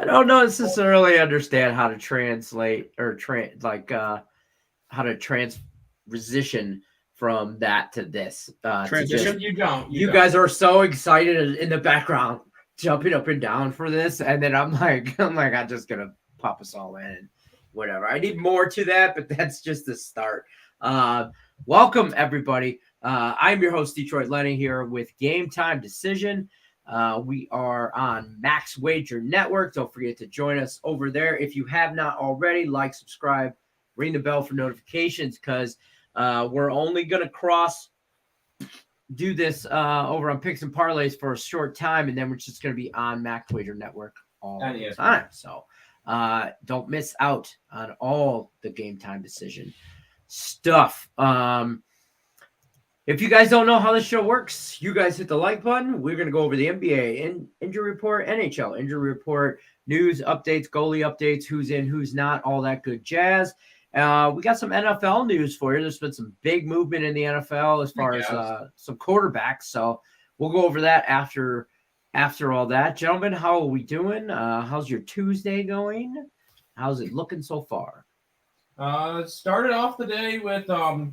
don't necessarily understand how to translate or how to transition from that to this. Transition? You don't. You guys are so excited in the background, jumping up and down for this, and then I'm like, I'm just gonna pop us all in, whatever. I need more to that, but that's just the start. Welcome everybody. I'm your host Detroit Lenny here with Game Time Decision. We are on Max Wager Network. Don't forget to join us over there. If you have not already, like, subscribe, ring the bell for notifications, because we're only going to do this over on Picks and Parlays for a short time, and then we're just going to be on Max Wager Network all the time. So don't miss out on all the Game Time Decision stuff. If you guys don't know how this show works, you guys hit the like button. We're going to go over the NBA injury report, NHL injury report, news updates, goalie updates, who's in, who's not, all that good jazz. We got some NFL news for you. There's been some big movement in the NFL as far as some quarterbacks. So we'll go over that after all that. Gentlemen, how are we doing? How's your Tuesday going? How's it looking so far? Started off the day with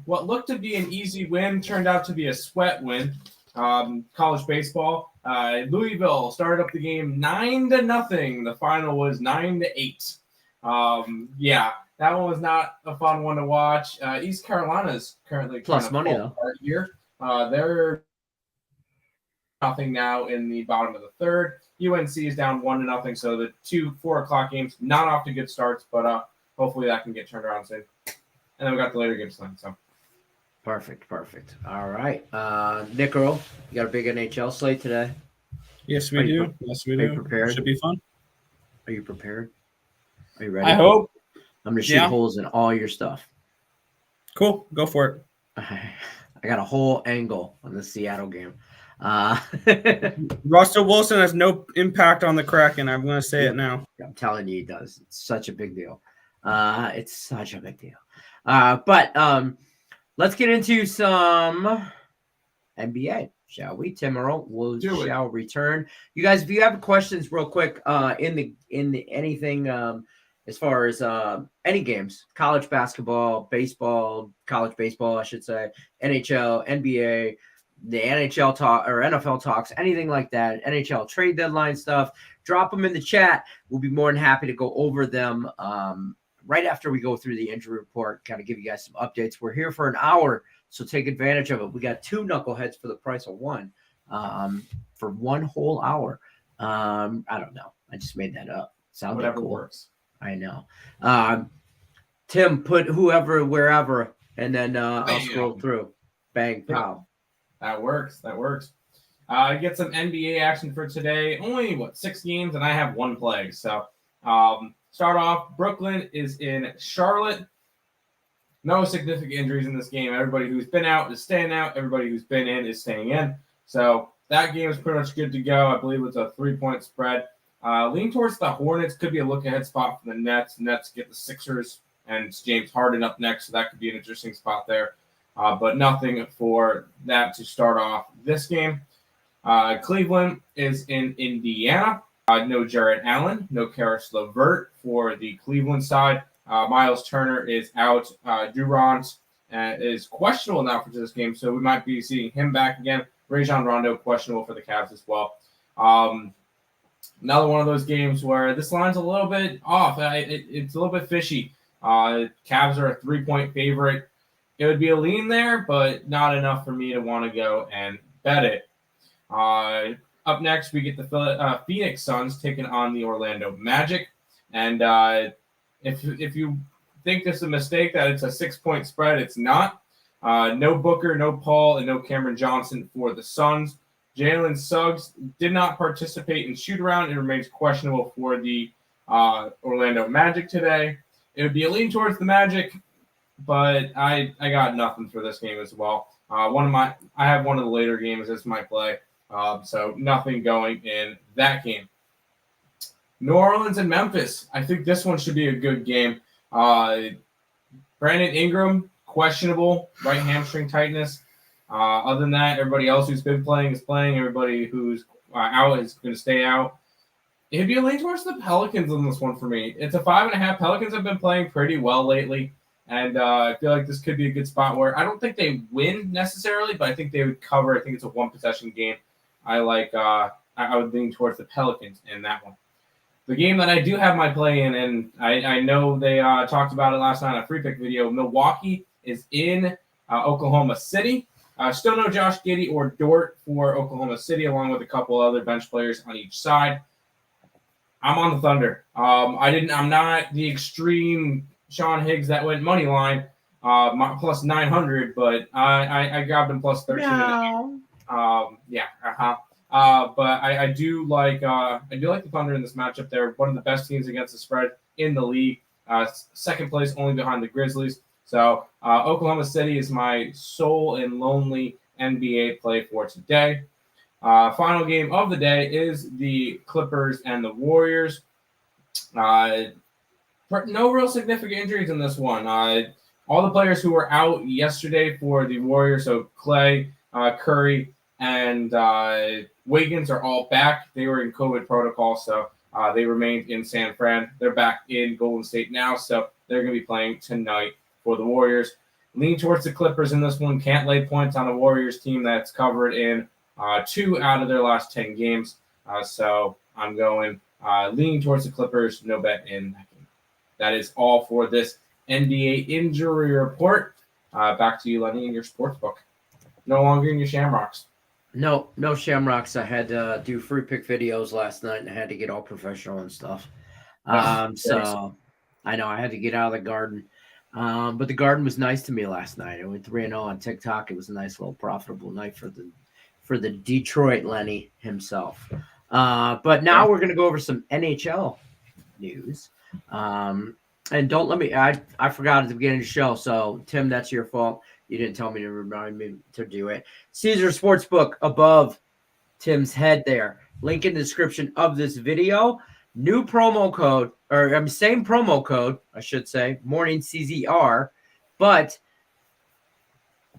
what looked to be an easy win, turned out to be a sweat win. College baseball. Louisville started up the game 9-0. The final was 9-8. That one was not a fun one to watch. East Carolina's currently plus money though here. They're nothing now in the bottom of the third. UNC is down 1-0. So the 2 4:00 games not off to good starts, but hopefully that can get turned around soon. And then we got the later games tonight. So perfect. All right, Nick Earl, you got a big NHL slate today. Yes, we do. Are you prepared? Should be fun. Are you prepared? Are you ready? I hope. I'm gonna shoot holes in all your stuff. Cool, go for it. I got a whole angle on the Seattle game. Russell Wilson has no impact on the Kraken. I'm going to say it now. I'm telling you, he does. It's such a big deal. It's such a big deal. But let's get into some NBA, shall we? Tim Earl shall return. You guys, if you have questions, real quick, in the anything as far as any games, college basketball, baseball, college baseball, I should say, NHL, NBA, the NHL talk or NFL talks, anything like that, NHL trade deadline stuff, drop them in the chat. We'll be more than happy to go over them right after we go through the injury report, kind of give you guys some updates. We're here for an hour, so take advantage of it. We got 2 knuckleheads for the price of 1 for 1 whole hour. I don't know. I just made that up. Sounded whatever cool. Works. I know. Tim, put whoever, wherever, and then I'll scroll through. Bang, pow. That works. Get some NBA action for today. Only, 6 games, and I have 1 play. So, start off, Brooklyn is in Charlotte. No significant injuries in this game. Everybody who's been out is staying out. Everybody who's been in is staying in. So, that game is pretty much good to go. I believe it's a 3-point spread. Lean towards the Hornets. Could be a look-ahead spot for the Nets. Nets get the Sixers, and it's James Harden up next, so that could be an interesting spot there. But nothing for that to start off this game. Cleveland is in Indiana. No Jarrett Allen, no Karis LeVert for the Cleveland side. Miles Turner is out. Durant is questionable now for this game, so we might be seeing him back again. Rajon Rondo questionable for the Cavs as well. Another one of those games where this line's a little bit off. It's a little bit fishy. Cavs are a 3-point favorite. It would be a lean there, but not enough for me to want to go and bet it. Up next, we get the Phoenix Suns taking on the Orlando Magic. And if you think this is a mistake that it's a 6-point spread, it's not. No Booker, no Paul, and no Cameron Johnson for the Suns. Jalen Suggs did not participate in shoot-around and remains questionable for the Orlando Magic today. It would be a lean towards the Magic, but I got nothing for this game as well. I have one of the later games as my play, so nothing going in that game. New Orleans and Memphis. I think this one should be a good game. Brandon Ingram, questionable, right hamstring tightness. Other than that, everybody else who's been playing is playing. Everybody who's out is going to stay out. It'd be a lean towards the Pelicans in this one for me. It's a 5.5. Pelicans have been playing pretty well lately, and I feel like this could be a good spot where I don't think they win necessarily, but I think they would cover. I think it's a one-possession game. I would lean towards the Pelicans in that one. The game that I do have my play in, and I know they talked about it last night on a free pick video, Milwaukee is in Oklahoma City. Still no Josh Giddey or Dort for Oklahoma City, along with a couple other bench players on each side. I'm on the Thunder. I'm not the extreme Sean Higgs that went money line, plus 900, but I grabbed him plus 13. No. But I do like the Thunder in this matchup. They're one of the best teams against the spread in the league. Second place only behind the Grizzlies. So Oklahoma City is my sole and lonely NBA play for today. Final game of the day is the Clippers and the Warriors. No real significant injuries in this one. All the players who were out yesterday for the Warriors, so Clay, Curry, and Wiggins are all back. They were in COVID protocol, so they remained in San Fran. They're back in Golden State now, so they're going to be playing tonight for the Warriors. Lean towards the Clippers in this one. Can't lay points on a Warriors team that's covered in 2 out of their last 10 games. So I'm going leaning towards the Clippers. No bet in that game. That is all for this NBA injury report. Back to you, Lenny, in your sportsbook. No longer in your Shamrocks. No Shamrocks. I had to do free pick videos last night, and I had to get all professional and stuff. So I know I had to get out of the garden. But the garden was nice to me last night. I went 3-0 on TikTok. It was a nice little profitable night for the Detroit Lenny himself. But now we're gonna go over some NHL news. And don't let me. I forgot at the beginning of the show. So Tim, that's your fault. You didn't tell me to remind me to do it. Caesar Sportsbook above Tim's head there. Link in the description of this video. New promo code, or same promo code, I should say, Morning CZR, but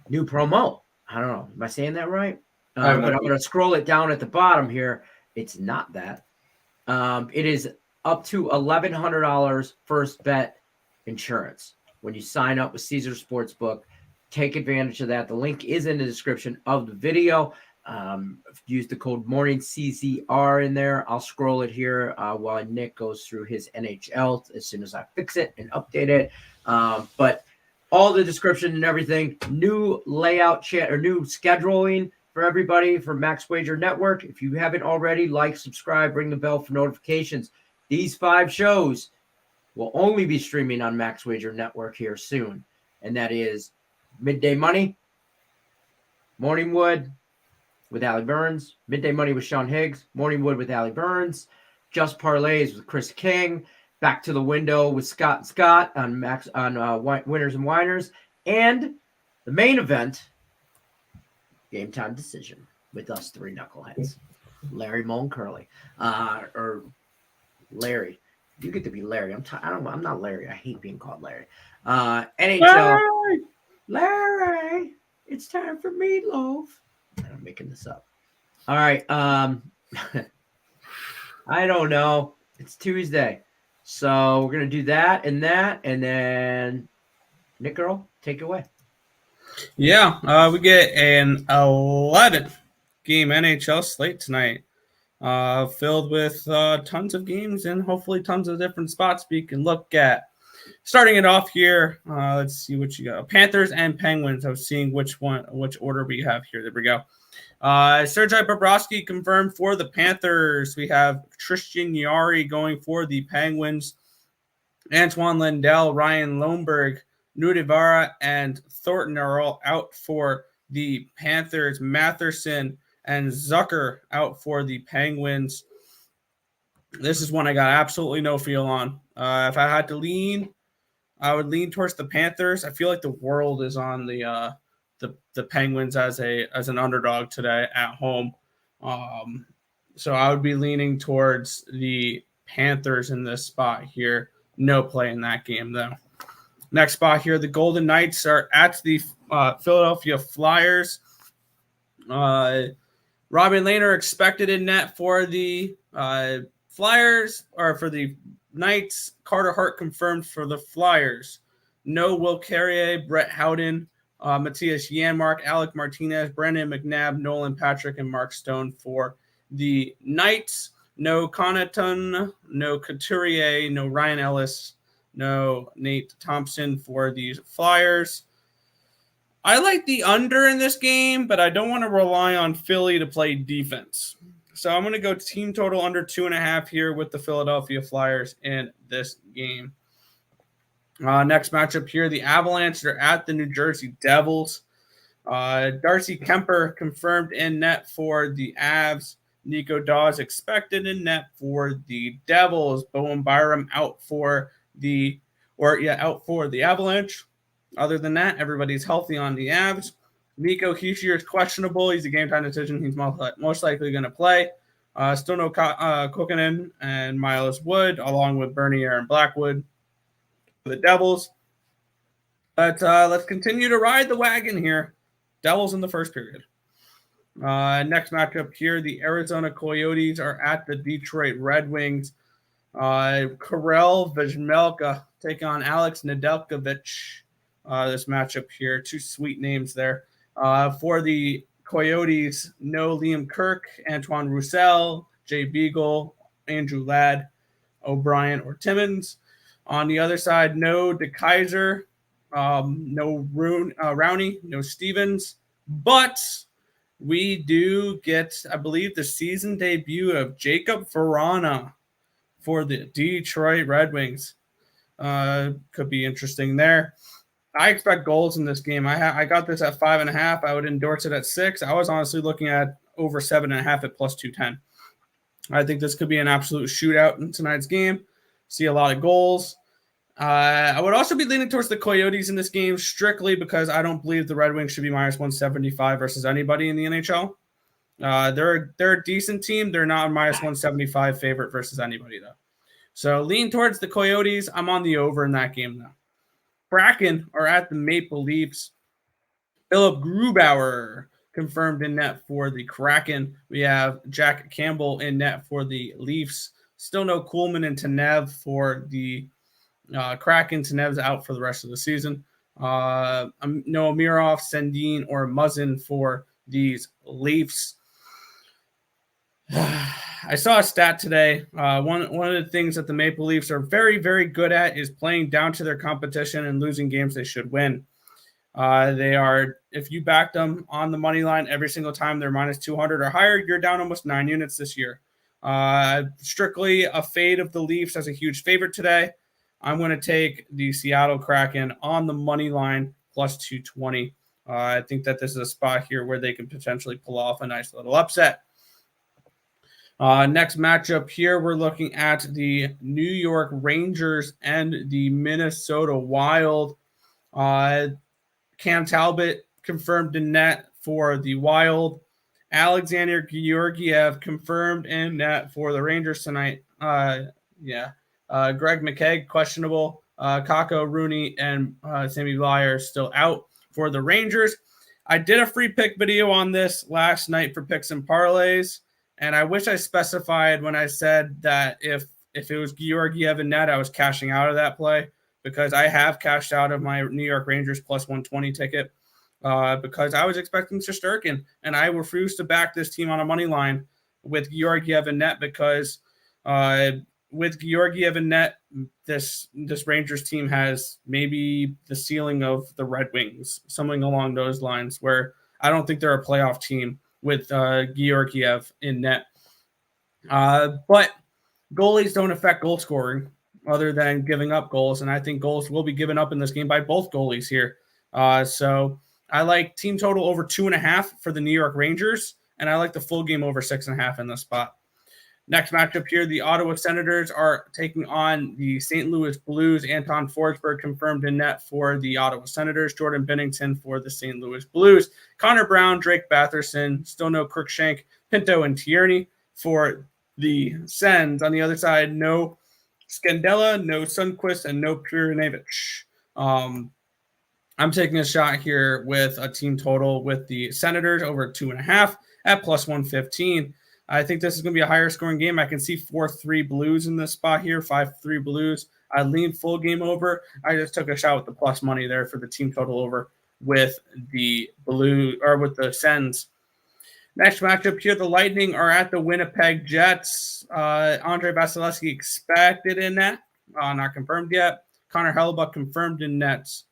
new promo. I don't know. Am I saying that right? But I'm going to scroll it down at the bottom here. It's not that. It is up to $1,100 first bet insurance when you sign up with Caesar Sportsbook. Take advantage of that. The link is in the description of the video. Use the code MorningCZR in there. I'll scroll it here while Nick goes through his NHL as soon as I fix it and update it. But all the description and everything, new layout or new scheduling for everybody for Max Wager Network. If you haven't already, like, subscribe, ring the bell for notifications. These 5 shows will only be streaming on Max Wager Network here soon, and that is Midday Money, Morning Wood with Allie Burns, Midday Money with Sean Higgs, Morning Wood with Allie Burns, Just Parlays with Chris King, Back to the Window with Scott and Scott on Winners and Winers, and the main event, Game Time Decision with us 3 knuckleheads, Larry, Mo, and Curly, or Larry. You get to be Larry. I'm not Larry. I hate being called Larry. NHL. Larry, it's time for meatloaf. I'm making this up. All right. I don't know. It's Tuesday. So we're going to do that, and then Nick Earl, take it away. Yeah, we get an 11-game NHL slate tonight, filled with tons of games and hopefully tons of different spots we can look at. Starting it off here, let's see what you got. Panthers and Penguins. I was seeing which order we have here. There we go. Sergei Bobrovsky confirmed for the Panthers. We have Tristan Jarry going for the Penguins. Antoine Lindell, Ryan Lomberg, Nudivara, and Thornton are all out for the Panthers. Matherson and Zucker out for the Penguins. This is one I got absolutely no feel on. If I had to lean, I would lean towards the Panthers. I feel like the world is on the Penguins as an underdog today at home. So I would be leaning towards the Panthers in this spot here. No play in that game, though. Next spot here, the Golden Knights are at the Philadelphia Flyers. Robin Lehner expected in net for the Flyers are for the Knights. Carter Hart confirmed for the Flyers. No Will Carrier, Brett Howden, Matthias Janmark, Alec Martinez, Brandon McNabb, Nolan Patrick, and Mark Stone for the Knights. No Connaughton, no Couturier, no Ryan Ellis, no Nate Thompson for these Flyers. I like the under in this game, but I don't want to rely on Philly to play defense. So I'm going to go team total under 2.5 here with the Philadelphia Flyers in this game. Next matchup here, the Avalanche are at the New Jersey Devils. Darcy Kemper confirmed in net for the Avs. Nico Dawes expected in net for the Devils. Bowen Byram out for the Avalanche. Other than that, everybody's healthy on the Avs. Nico Hischier is questionable. He's a game-time decision. He's most likely going to play. Still no Kokkonen and Miles Wood, along with Bernier and Blackwood for the Devils. But let's continue to ride the wagon here. Devils in the first period. Next matchup here, the Arizona Coyotes are at the Detroit Red Wings. Karel Vejmelka taking on Alex Nedeljkovic. This matchup here, two sweet names there. For the Coyotes, no Liam Kirk, Antoine Roussel, Jay Beagle, Andrew Ladd, O'Brien, or Timmins. On the other side, no DeKaiser, no Rowney, no Stevens. But we do get, I believe, the season debut of Jacob Verana for the Detroit Red Wings. Could be interesting there. I expect goals in this game. I got this at 5.5. I would endorse it at 6. I was honestly looking at over 7.5 at plus 210. I think this could be an absolute shootout in tonight's game. See a lot of goals. I would also be leaning towards the Coyotes in this game strictly because I don't believe the Red Wings should be minus 175 versus anybody in the NHL. They're a decent team. They're not a minus 175 favorite versus anybody, though. So lean towards the Coyotes. I'm on the over in that game, though. Kraken are at the Maple Leafs. Philip Grubauer confirmed in net for the Kraken. We have Jack Campbell in net for the Leafs. Still no Kuhlman and Tanev for the Kraken. Tanev's out for the rest of the season. No Amirov, Sandin, or Muzzin for these Leafs. I saw a stat today. One of the things that the Maple Leafs are very, very good at is playing down to their competition and losing games they should win. They are, if you back them on the money line every single time they're minus 200 or higher, you're down almost 9 units this year. Strictly a fade of the Leafs as a huge favorite today. I'm going to take the Seattle Kraken on the money line plus 220. I think that this is a spot here where they can potentially pull off a nice little upset. Next matchup here, we're looking at the New York Rangers and the Minnesota Wild. Cam Talbot confirmed in net for the Wild. Alexander Georgiev confirmed in net for the Rangers tonight. Greg McKegg, questionable. Kako, Rooney, and Sammy Blyer still out for the Rangers. I did a free pick video on this last night for picks and parlays. And I wish I specified when I said that if it was Georgiev and net, I was cashing out of that play because I have cashed out of my New York Rangers plus 120 ticket because I was expecting Shesterkin, and I refused to back this team on a money line with Georgiev and net because with Georgiev and net, this Rangers team has maybe the ceiling of the Red Wings, something along those lines, where I don't think they're a playoff team with Georgiev in net. But goalies don't affect goal scoring other than giving up goals, and I think goals will be given up in this game by both goalies here. So I like team total over 2.5 for the New York Rangers, and I like the full game over 6.5 in this spot. Next matchup here, the Ottawa Senators are taking on the St. Louis Blues. Anton Forsberg confirmed in net for the Ottawa Senators. Jordan Binnington for the St. Louis Blues. Connor Brown, Drake Batherson, still no Cruikshank, Pinto, and Tierney for the Sens. On the other side, no Scandella, no Sundqvist, and no Purinovich. I'm taking a shot here with a team total with the Senators over 2.5 at plus 115. I think this is going to be a higher scoring game. I can see 4-3 Blues in this spot here, 5-3 Blues. I lean full game over. I just took a shot with the plus money there for the team total over with the Blue or with the Sens. Next matchup here, the Lightning are at the Winnipeg Jets. Andre Vasilevsky expected in net, not confirmed yet. Connor Hellebuck confirmed in nets.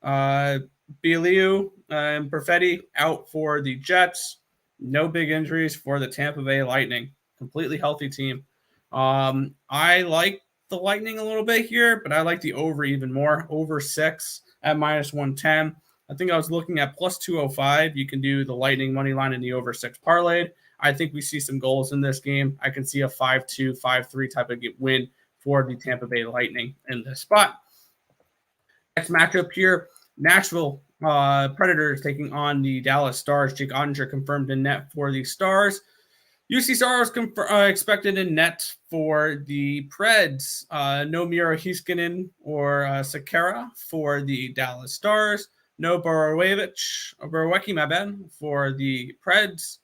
Bialiu and Perfetti out for the Jets. No big injuries for the Tampa Bay Lightning. Completely healthy team. I like the Lightning a little bit here, but I like the over even more. Over 6 at -110. I think I was looking at plus 205. You can do the Lightning money line and the over 6 parlayed. I think we see some goals in this game. I can see a 5-2, 5-3 type of win for the Tampa Bay Lightning in this spot. Next matchup here, Nashville Predators taking on the Dallas Stars. Jake Ottinger confirmed in net for the Stars. UC Stars expected in net for the Preds. No Miro Heiskanen or Sekera for the Dallas Stars. No Borowecki, my bad, for the Preds.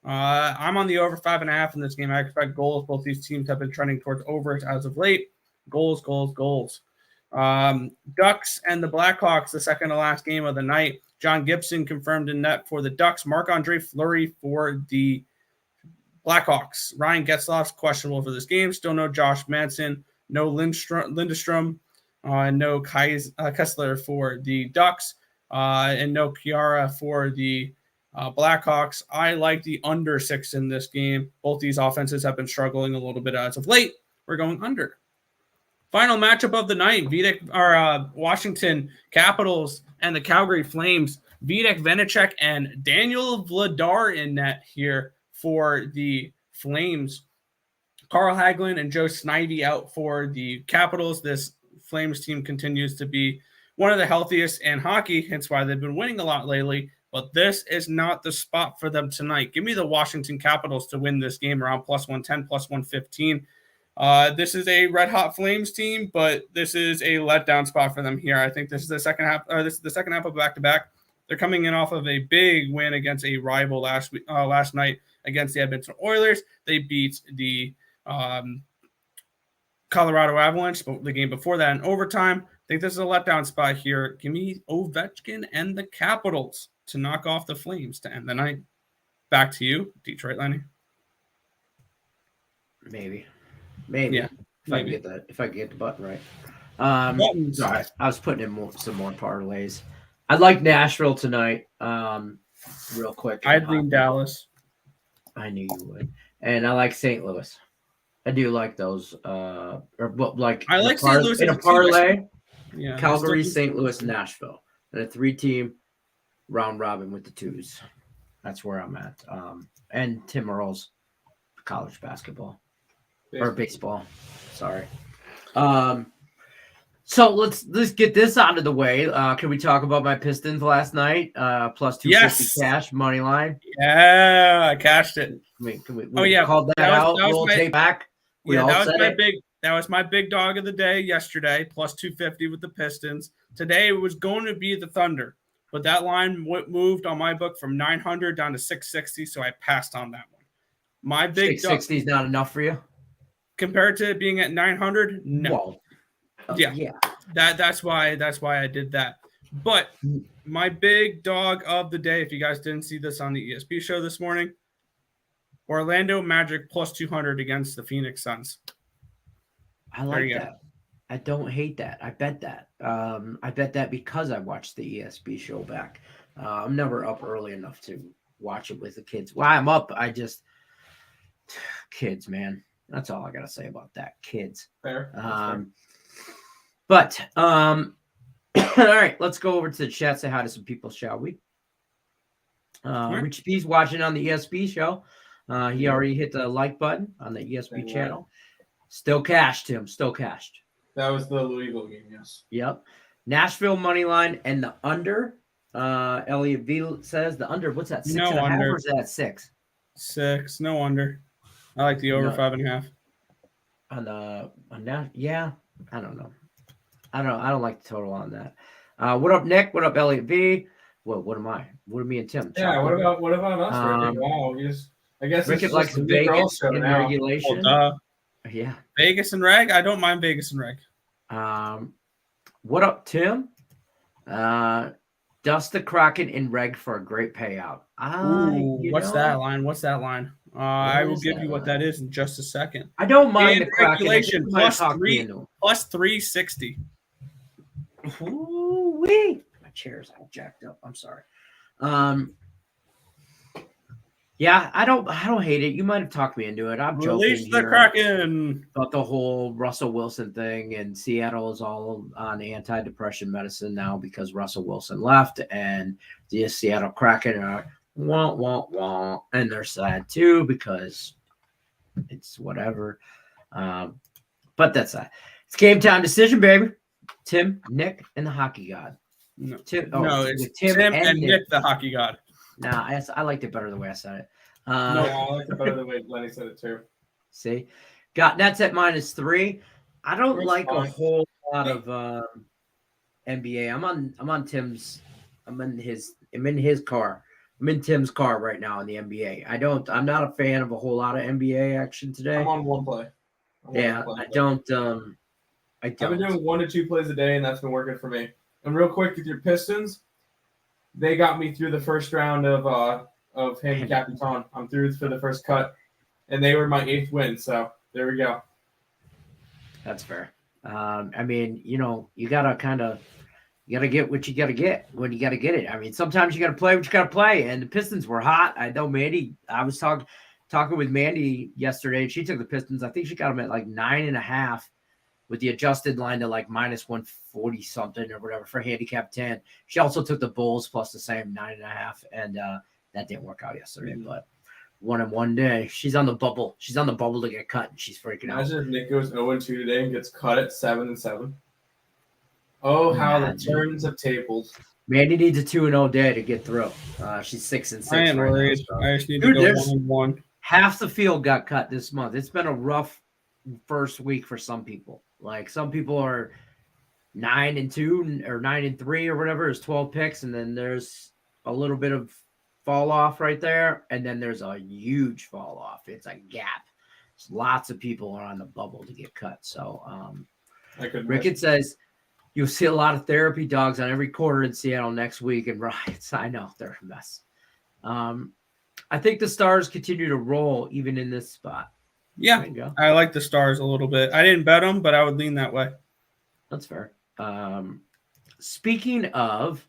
I'm on the over 5.5 in this game. I expect goals. Both these teams have been trending towards overs as of late. Goals. Ducks and the Blackhawks, the second to last game of the night. John Gibson confirmed in net for the Ducks. Marc-Andre Fleury for the Blackhawks. Ryan Getzlaf's questionable for this game. Still no Josh Manson. No Lindstrom. No Kessler for the Ducks. And no Chiara for the Blackhawks. I like the under 6 in this game. Both these offenses have been struggling a little bit as of late. We're going under. Final matchup of the night, Washington Capitals and the Calgary Flames. Vitek Vanacek and Daniel Vladar in net here for the Flames. Carl Hagelin and Joe Snivy out for the Capitals. This Flames team continues to be one of the healthiest in hockey, hence why they've been winning a lot lately. But this is not the spot for them tonight. Give me the Washington Capitals to win this game around +110, +115. This is a red hot Flames team, but this is a letdown spot for them here. I think this is the second half. This is the second half of back-to-back. They're coming in off of a big win against a rival last night against the Edmonton Oilers. They beat the Colorado Avalanche, but the game before that in overtime. I think this is a letdown spot here. Give me Ovechkin and the Capitals to knock off the Flames to end the night. Back to you, Detroit, Lenny. Maybe. Yeah, If I can get the button right. Sorry, I was putting in some more parlays. I'd like Nashville tonight. Real quick. I'd lean Dallas. I knew you would. And I like St. Louis. I do like those. I like St. Louis in a parlay. Yeah, Calgary, St. Louis, Nashville, and a 3-team round robin with the 2s. That's where I'm at. And Tim Earle's college basketball. Or baseball. Sorry. So let's get this out of the way. Can we talk about my Pistons last night? +250 cash money line. Yeah, I cashed it. Can we called that out? We'll take back. That was my big dog of the day yesterday. +250 with the Pistons. Today it was going to be the Thunder, but that line moved on my book from 900 down to 660, so I passed on that one. My big 660 is not enough for you compared to it being at 900. No. Yeah. That's why I did that. But my big dog of the day, if you guys didn't see this on the ESP show this morning, Orlando Magic +200 against the Phoenix Suns. I like that. I don't hate that. I bet that. I bet that because I watched the ESP show back. I'm never up early enough to watch it with the kids. While I'm up, kids, man. That's all I got to say about that. Kids. Fair. All right, let's go over to the chat, say hi to some people, shall we? Right. Rich P's watching on the ESP show. He already hit the like button on the ESP channel. Still cashed, Tim. Still cashed. That was the Louisville game, yes. Yep. Nashville money line and the under. Elliot V says the under. What's that? 6.5 or is that 6? 6. No under. I like the over 5.5. On that, yeah. I don't know. I don't like the total on that. What up, Nick? What up, Elliot V? What am I? What are me and Tim? Yeah. What about us? Wow. I guess Rickett it's likes just a new girl Vegas show in now. regulation. Well, Yeah. Vegas and reg. I don't mind Vegas and reg. What up, Tim? Dust the Kraken in reg for a great payout. What's that line? What's that line? I will is give that you what line? that is in just a second. I don't mind In the Kraken. regulation, plus +3. plus 360. Ooh-wee. My chair's all jacked up. I'm sorry. Yeah, I don't hate it. You might have talked me into it. I'm Release joking the here Kraken. about the whole Russell Wilson thing, and Seattle is all on antidepressant medicine now because Russell Wilson left, and the Seattle Kraken are wah wah wah, and they're sad too because it's whatever. But that's that. It's game time decision, baby. Tim, Nick, and the hockey god. No, It's it's Tim and Nick, the hockey god. Nah, I liked it better the way I said it. No, I like it better the way Lenny said it too. See, got Nets at -3. I don't It's like fine. a whole lot of NBA. I'm on Tim's. I'm in his car. I'm in Tim's car right now in the NBA. I'm not a fan of a whole lot of NBA action today. I'm on one play. I don't. I've been doing 1 to 2 plays a day, and that's been working for me. And real quick with your Pistons, they got me through the first round of handicap baton. I'm through for the first cut, and they were my 8th win. So there we go. That's fair. I mean, you gotta get what you gotta get when you gotta get it. I mean, sometimes you gotta play what you gotta play. And the Pistons were hot. I know Mandy. I was talking with Mandy yesterday, and she took the Pistons. I think she got them at like 9.5. With the adjusted line to like -140 something or whatever for handicap 10. She also took the Bulls plus the same 9.5, and that didn't work out yesterday. But 1 in 1 day, she's on the bubble. She's on the bubble to get cut, and she's freaking out. Imagine if Nick goes 0-2 today and gets cut at 7-7. Oh, how the turns of tables. Mandy needs a 2-0 day to get through. She's 6-6. I ain't worried. Now, so. I just need to go 1-1. Half the field got cut this month. It's been a rough first week for some people. Like some people are 9-2 or 9-3 or whatever. There's 12 picks, and then there's a little bit of fall off right there, and then there's a huge fall off. It's a gap. Lots of people are on the bubble to get cut. So Rickett says you'll see a lot of therapy dogs on every quarter in Seattle next week, and riots. I know they're a mess. I think the Stars continue to roll even in this spot. Yeah, I like the Stars a little bit. I didn't bet them, but I would lean that way. That's fair. Speaking of,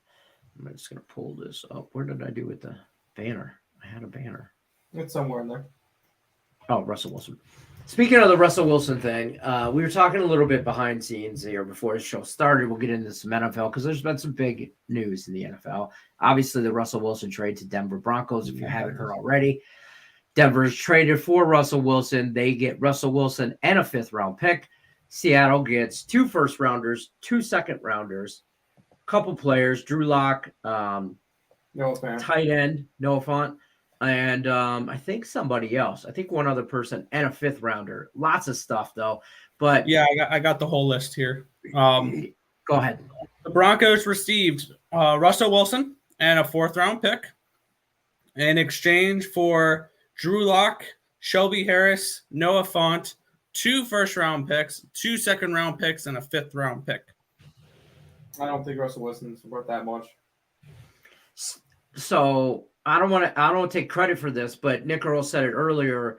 I'm just going to pull this up. Where did I do with the banner? I had a banner. It's somewhere in there. Oh, Russell Wilson. Speaking of the Russell Wilson thing, we were talking a little bit behind scenes here before the show started. We'll get into some NFL because there's been some big news in the NFL. Obviously, the Russell Wilson trade to Denver Broncos, if you haven't heard already. Denver's traded for Russell Wilson. They get Russell Wilson and a 5th-round pick. Seattle gets 2 first-rounders, 2 second-rounders, a couple players, Drew Lock, tight end, Noah Fant, and I think somebody else. I think one other person and a 5th-rounder. Lots of stuff, though. But yeah, I got the whole list here. Go ahead. The Broncos received Russell Wilson and a 4th-round pick in exchange for Drew Lock, Shelby Harris, Noah Fant, 2 first-round picks, 2 second-round picks, and a 5th-round pick. I don't think Russell Wilson's worth that much. So I don't want to take credit for this, but Nick Earl said it earlier,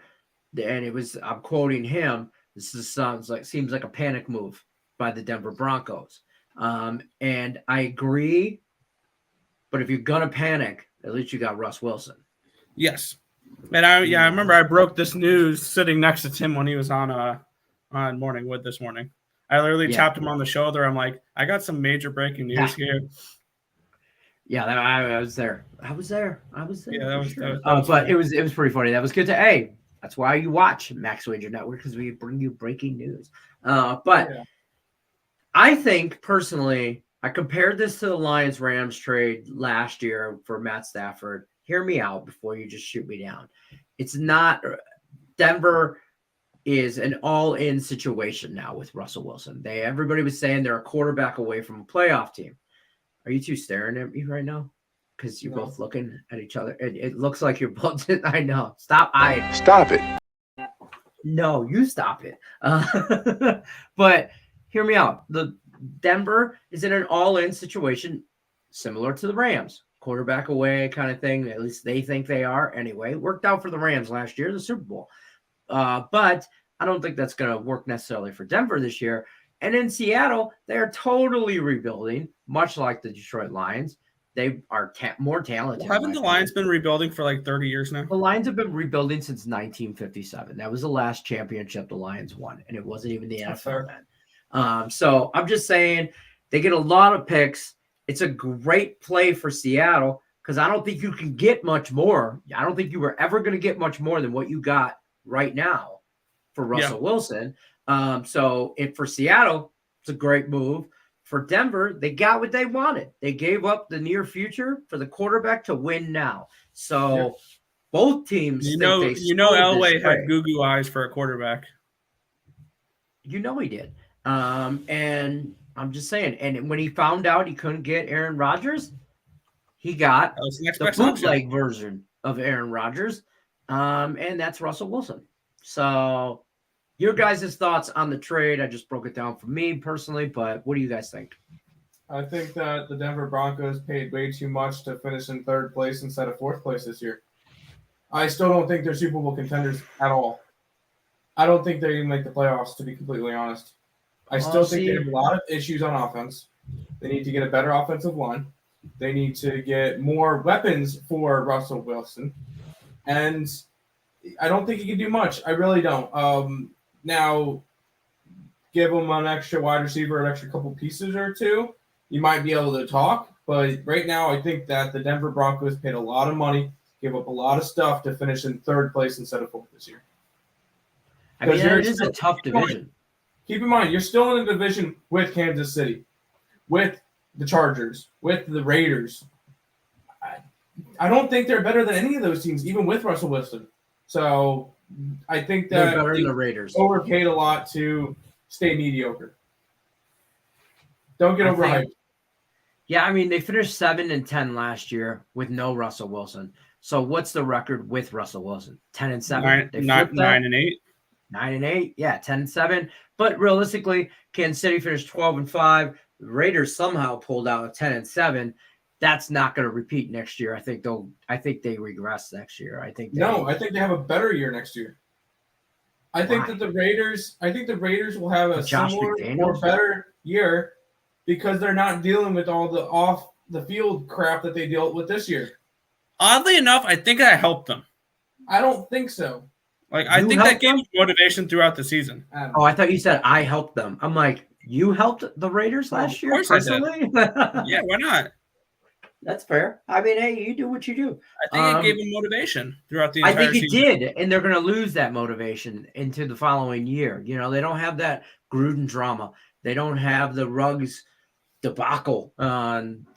and I'm quoting him. This seems like a panic move by the Denver Broncos, and I agree. But if you're gonna panic, at least you got Russ Wilson. Yes. And I remember I broke this news sitting next to Tim when he was on Morning Wood this morning. I literally tapped him on the shoulder. I'm like, I got some major breaking news here. Yeah, I was there. I was there. Yeah, that was but it was pretty funny. That was good that's why you watch Max Wager Network, because we bring you breaking news. I think personally, I compared this to the Lions-Rams trade last year for Matt Stafford. Hear me out before you just shoot me down. It's not Denver is an all-in situation now with Russell Wilson. Everybody was saying they're a quarterback away from a playoff team. Are you two staring at me right now? because you're No. both looking at each other. It looks like you're both. I know. Stop. Stop it. No, you stop it. But hear me out. The Denver is in an all-in situation similar to the Rams. Quarterback away kind of thing. At least they think they are anyway. Worked out for the Rams last year, the Super Bowl. But I don't think that's going to work necessarily for Denver this year. And in Seattle, they're totally rebuilding, much like the Detroit Lions. They are more talented. Well, haven't the Lions been rebuilding for like 30 years now? The Lions have been rebuilding since 1957. That was the last championship the Lions won, and it wasn't even the NFL then. So I'm just saying they get a lot of picks. It's a great play for Seattle because I don't think you can get much more. I don't think you were ever going to get much more than what you got right now for Russell Wilson. So for Seattle, it's a great move. For Denver, they got what they wanted. They gave up the near future for the quarterback to win now. So both teams, Elway had goo eyes for a quarterback. You know he did. And I'm just saying. And when he found out he couldn't get Aaron Rodgers, he got the bootleg version of Aaron Rodgers, and that's Russell Wilson. So your guys' thoughts on the trade? I just broke it down for me personally, but what do you guys think? I think that the Denver Broncos paid way too much to finish in third place instead of fourth place this year. I still don't think they're Super Bowl contenders at all. I don't think they're even make the playoffs, to be completely honest. I still think they have a lot of issues on offense. They need to get a better offensive line. They need to get more weapons for Russell Wilson. And I don't think he can do much. I really don't. Now, give him an extra wide receiver, an extra couple pieces or two, you might be able to talk. But right now, I think that the Denver Broncos paid a lot of money, gave up a lot of stuff to finish in third place instead of fourth this year. I mean, it is a tough division. Keep in mind, you're still in a division with Kansas City, with the Chargers, with the Raiders. I don't think they're better than any of those teams, even with Russell Wilson. So I think that they're better than the Raiders. Overpaid a lot to stay mediocre. Don't get overhyped. Yeah, I mean, they finished 7-10 last year with no Russell Wilson. So what's the record with Russell Wilson? 10-7. 9-8. 9-8. Yeah, 10-7. But realistically, Kansas City finished 12-5. The Raiders somehow pulled out a 10-7. That's not going to repeat next year. I think they regress next year. I think they have a better year next year. I think that the Raiders will have a similar or better year because they're not dealing with all the off the field crap that they dealt with this year. Oddly enough, I think I helped them. I don't think so. I think that gave them motivation throughout the season. I thought you said I helped them. I'm like, you helped the Raiders last year personally? Yeah, why not? That's fair. I mean, hey, you do what you do. I think it gave them motivation throughout the entire season. I think it did, and they're going to lose that motivation into the following year. You know, they don't have that Gruden drama. They don't have the Ruggs debacle,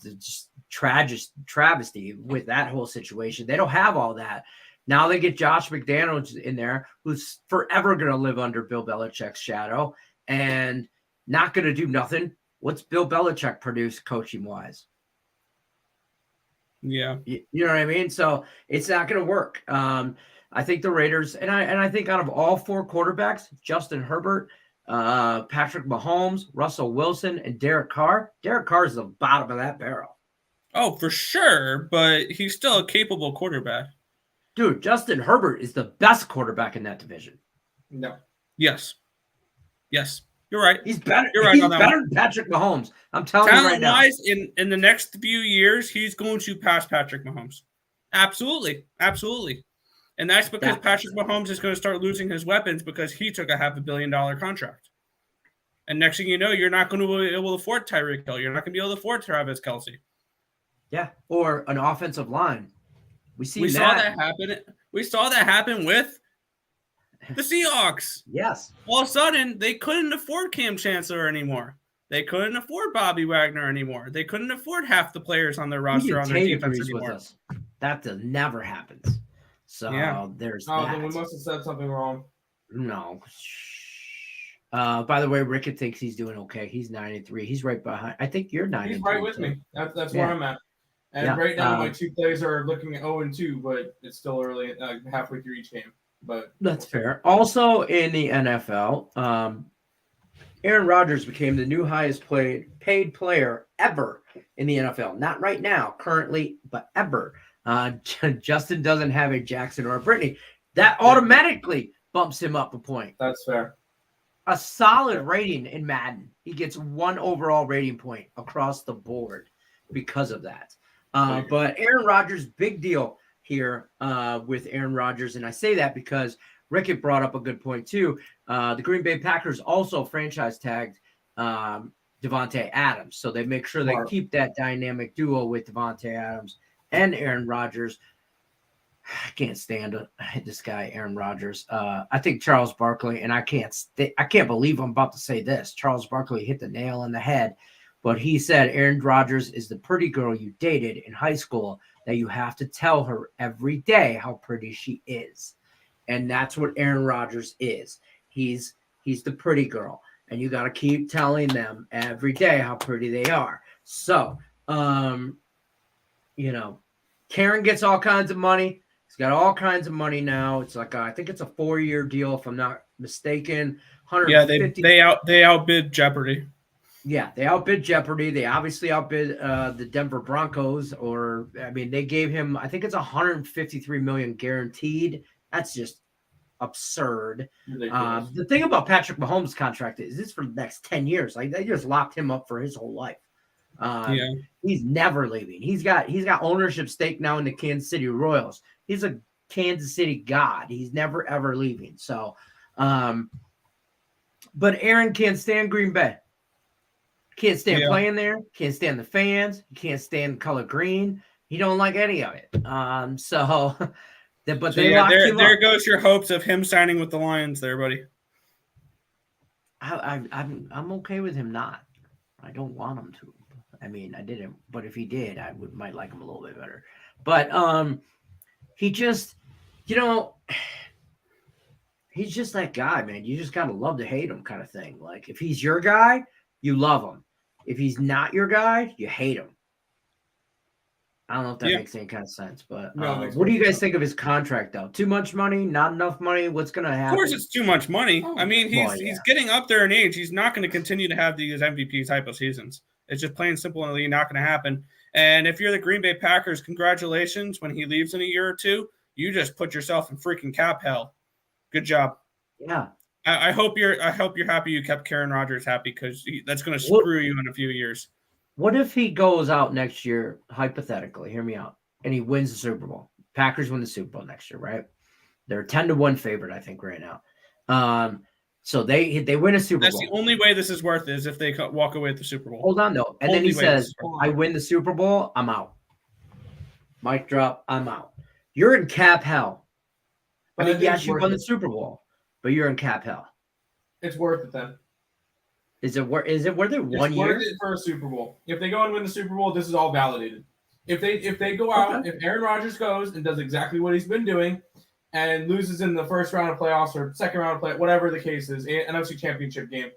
just travesty with that whole situation. They don't have all that. Now they get Josh McDaniels in there, who's forever going to live under Bill Belichick's shadow and not going to do nothing. What's Bill Belichick produce coaching-wise? Yeah. You know what I mean? So it's not going to work. I think the Raiders, and I think out of all four quarterbacks, Justin Herbert, Patrick Mahomes, Russell Wilson, and Derek Carr is the bottom of that barrel. Oh, for sure, but he's still a capable quarterback. Dude, Justin Herbert is the best quarterback in that division. No. Yes. You're right. He's better. You're right he's on that better one. than Patrick Mahomes. I'm telling you right now. Talent-wise, in the next few years, he's going to pass Patrick Mahomes. Absolutely. And that's because Patrick Mahomes is going to start losing his weapons because he took a $500 million contract. And next thing you know, you're not going to be able to afford Tyreek Hill. You're not going to be able to afford Travis Kelce. Yeah, or an offensive line. We saw that happen. We saw that happen with the Seahawks. Yes. All of a sudden, they couldn't afford Cam Chancellor anymore. They couldn't afford Bobby Wagner anymore. They couldn't afford half the players on their roster on their defense anymore. That never happens. So there's that. Then we must have said something wrong. No. By the way, Rickett thinks he's doing okay. He's 9-3. He's right behind. I think you're 9-3. He's right with me. That's where I'm at. And Yeah, right now, my two plays are looking at 0-2, but it's still early, halfway through each game. But that's fair. Also in the NFL, Aaron Rodgers became the new highest paid player ever in the NFL. Not right now, currently, but ever. Justin doesn't have a Jackson or a Brittany. That automatically bumps him up a point. That's fair. A solid rating in Madden. He gets 1 overall rating point across the board because of that. But Aaron Rodgers, big deal here with Aaron Rodgers. And I say that because Rickett brought up a good point too. The Green Bay Packers also franchise tagged Devontae Adams. So they make sure they keep that dynamic duo with Devontae Adams and Aaron Rodgers. I can't stand this guy, Aaron Rodgers. I think Charles Barkley, and I can't believe I'm about to say this. Charles Barkley hit the nail on the head, but he said Aaron Rodgers is the pretty girl you dated in high school that you have to tell her every day how pretty she is. And that's what Aaron Rodgers is. He's the pretty girl, and you got to keep telling them every day how pretty they are. So, Karen gets all kinds of money. He's got all kinds of money now. It's like I think it's a 4-year deal, if I'm not mistaken. Yeah, they outbid Jeopardy. Yeah, they outbid Jeopardy. They obviously outbid the Denver Broncos. They gave him, I think it's $153 million guaranteed. That's just absurd. The thing about Patrick Mahomes' contract is it's for the next 10 years. Like they just locked him up for his whole life. He's never leaving. He's got ownership stake now in the Kansas City Royals. He's a Kansas City god. He's never ever leaving. So, but Aaron can't stand Green Bay. Can't stand playing there. Can't stand the fans. He can't stand color green. He don't like any of it. There goes your hopes of him signing with the Lions, there, buddy. I'm okay with him not. I don't want him to. I didn't, but if he did, I might like him a little bit better. But he just, he's just that guy, man. You just gotta love to hate him, kind of thing. Like if he's your guy, you love him. If he's not your guy, you hate him. I don't know if that makes any kind of sense, but what do you guys think of his contract, though? Too much money? Not enough money? What's going to happen? Of course it's too much money. He's getting up there in age. He's not going to continue to have these MVP type of seasons. It's just plain simply not going to happen. And if you're the Green Bay Packers, congratulations. When he leaves in a year or two, you just put yourself in freaking cap hell. Good job. Yeah. I hope you're happy you kept Karen Rodgers happy because that's going to screw you in a few years. What if he goes out next year, hypothetically, hear me out, and he wins the Super Bowl? Packers win the Super Bowl next year, right? They're a 10-1 favorite, I think, right now. So they win a Super Bowl. That's the only way this is worth is if they walk away with the Super Bowl. Hold on, though. And then he says, I win the Super Bowl, I'm out. Mic drop, I'm out. You're in cap hell. Yes, you won the Super Bowl, but you're in cap hell. It's worth it then. Is it worth it 1 year? It's worth it for a Super Bowl. If they go and win the Super Bowl, this is all validated. If they go out, if Aaron Rodgers goes and does exactly what he's been doing and loses in the first round of playoffs or second round of play, whatever the case is, NFC Championship game,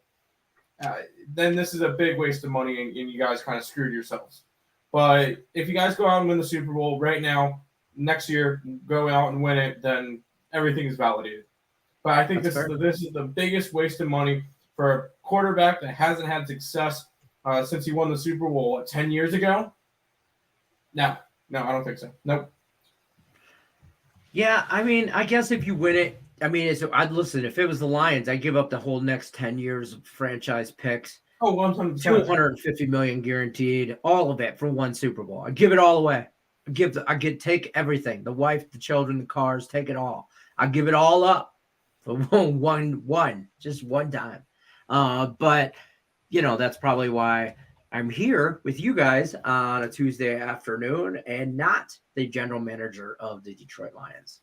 then this is a big waste of money and you guys kind of screwed yourselves. But if you guys go out and win the Super Bowl right now, next year, go out and win it, then everything is validated. But I think this is the biggest waste of money for a quarterback that hasn't had success since he won the Super Bowl 10 years ago. No, I don't think so. Nope. Yeah, I guess if you win it, I'd listen. If it was the Lions, I'd give up the whole next 10 years of franchise picks. Oh, 100%. $250 million guaranteed, all of it for one Super Bowl. I'd give it all away. Take everything, the wife, the children, the cars, take it all. I'd give it all up for just one time. But that's probably why I'm here with you guys on a Tuesday afternoon and not the general manager of the Detroit Lions.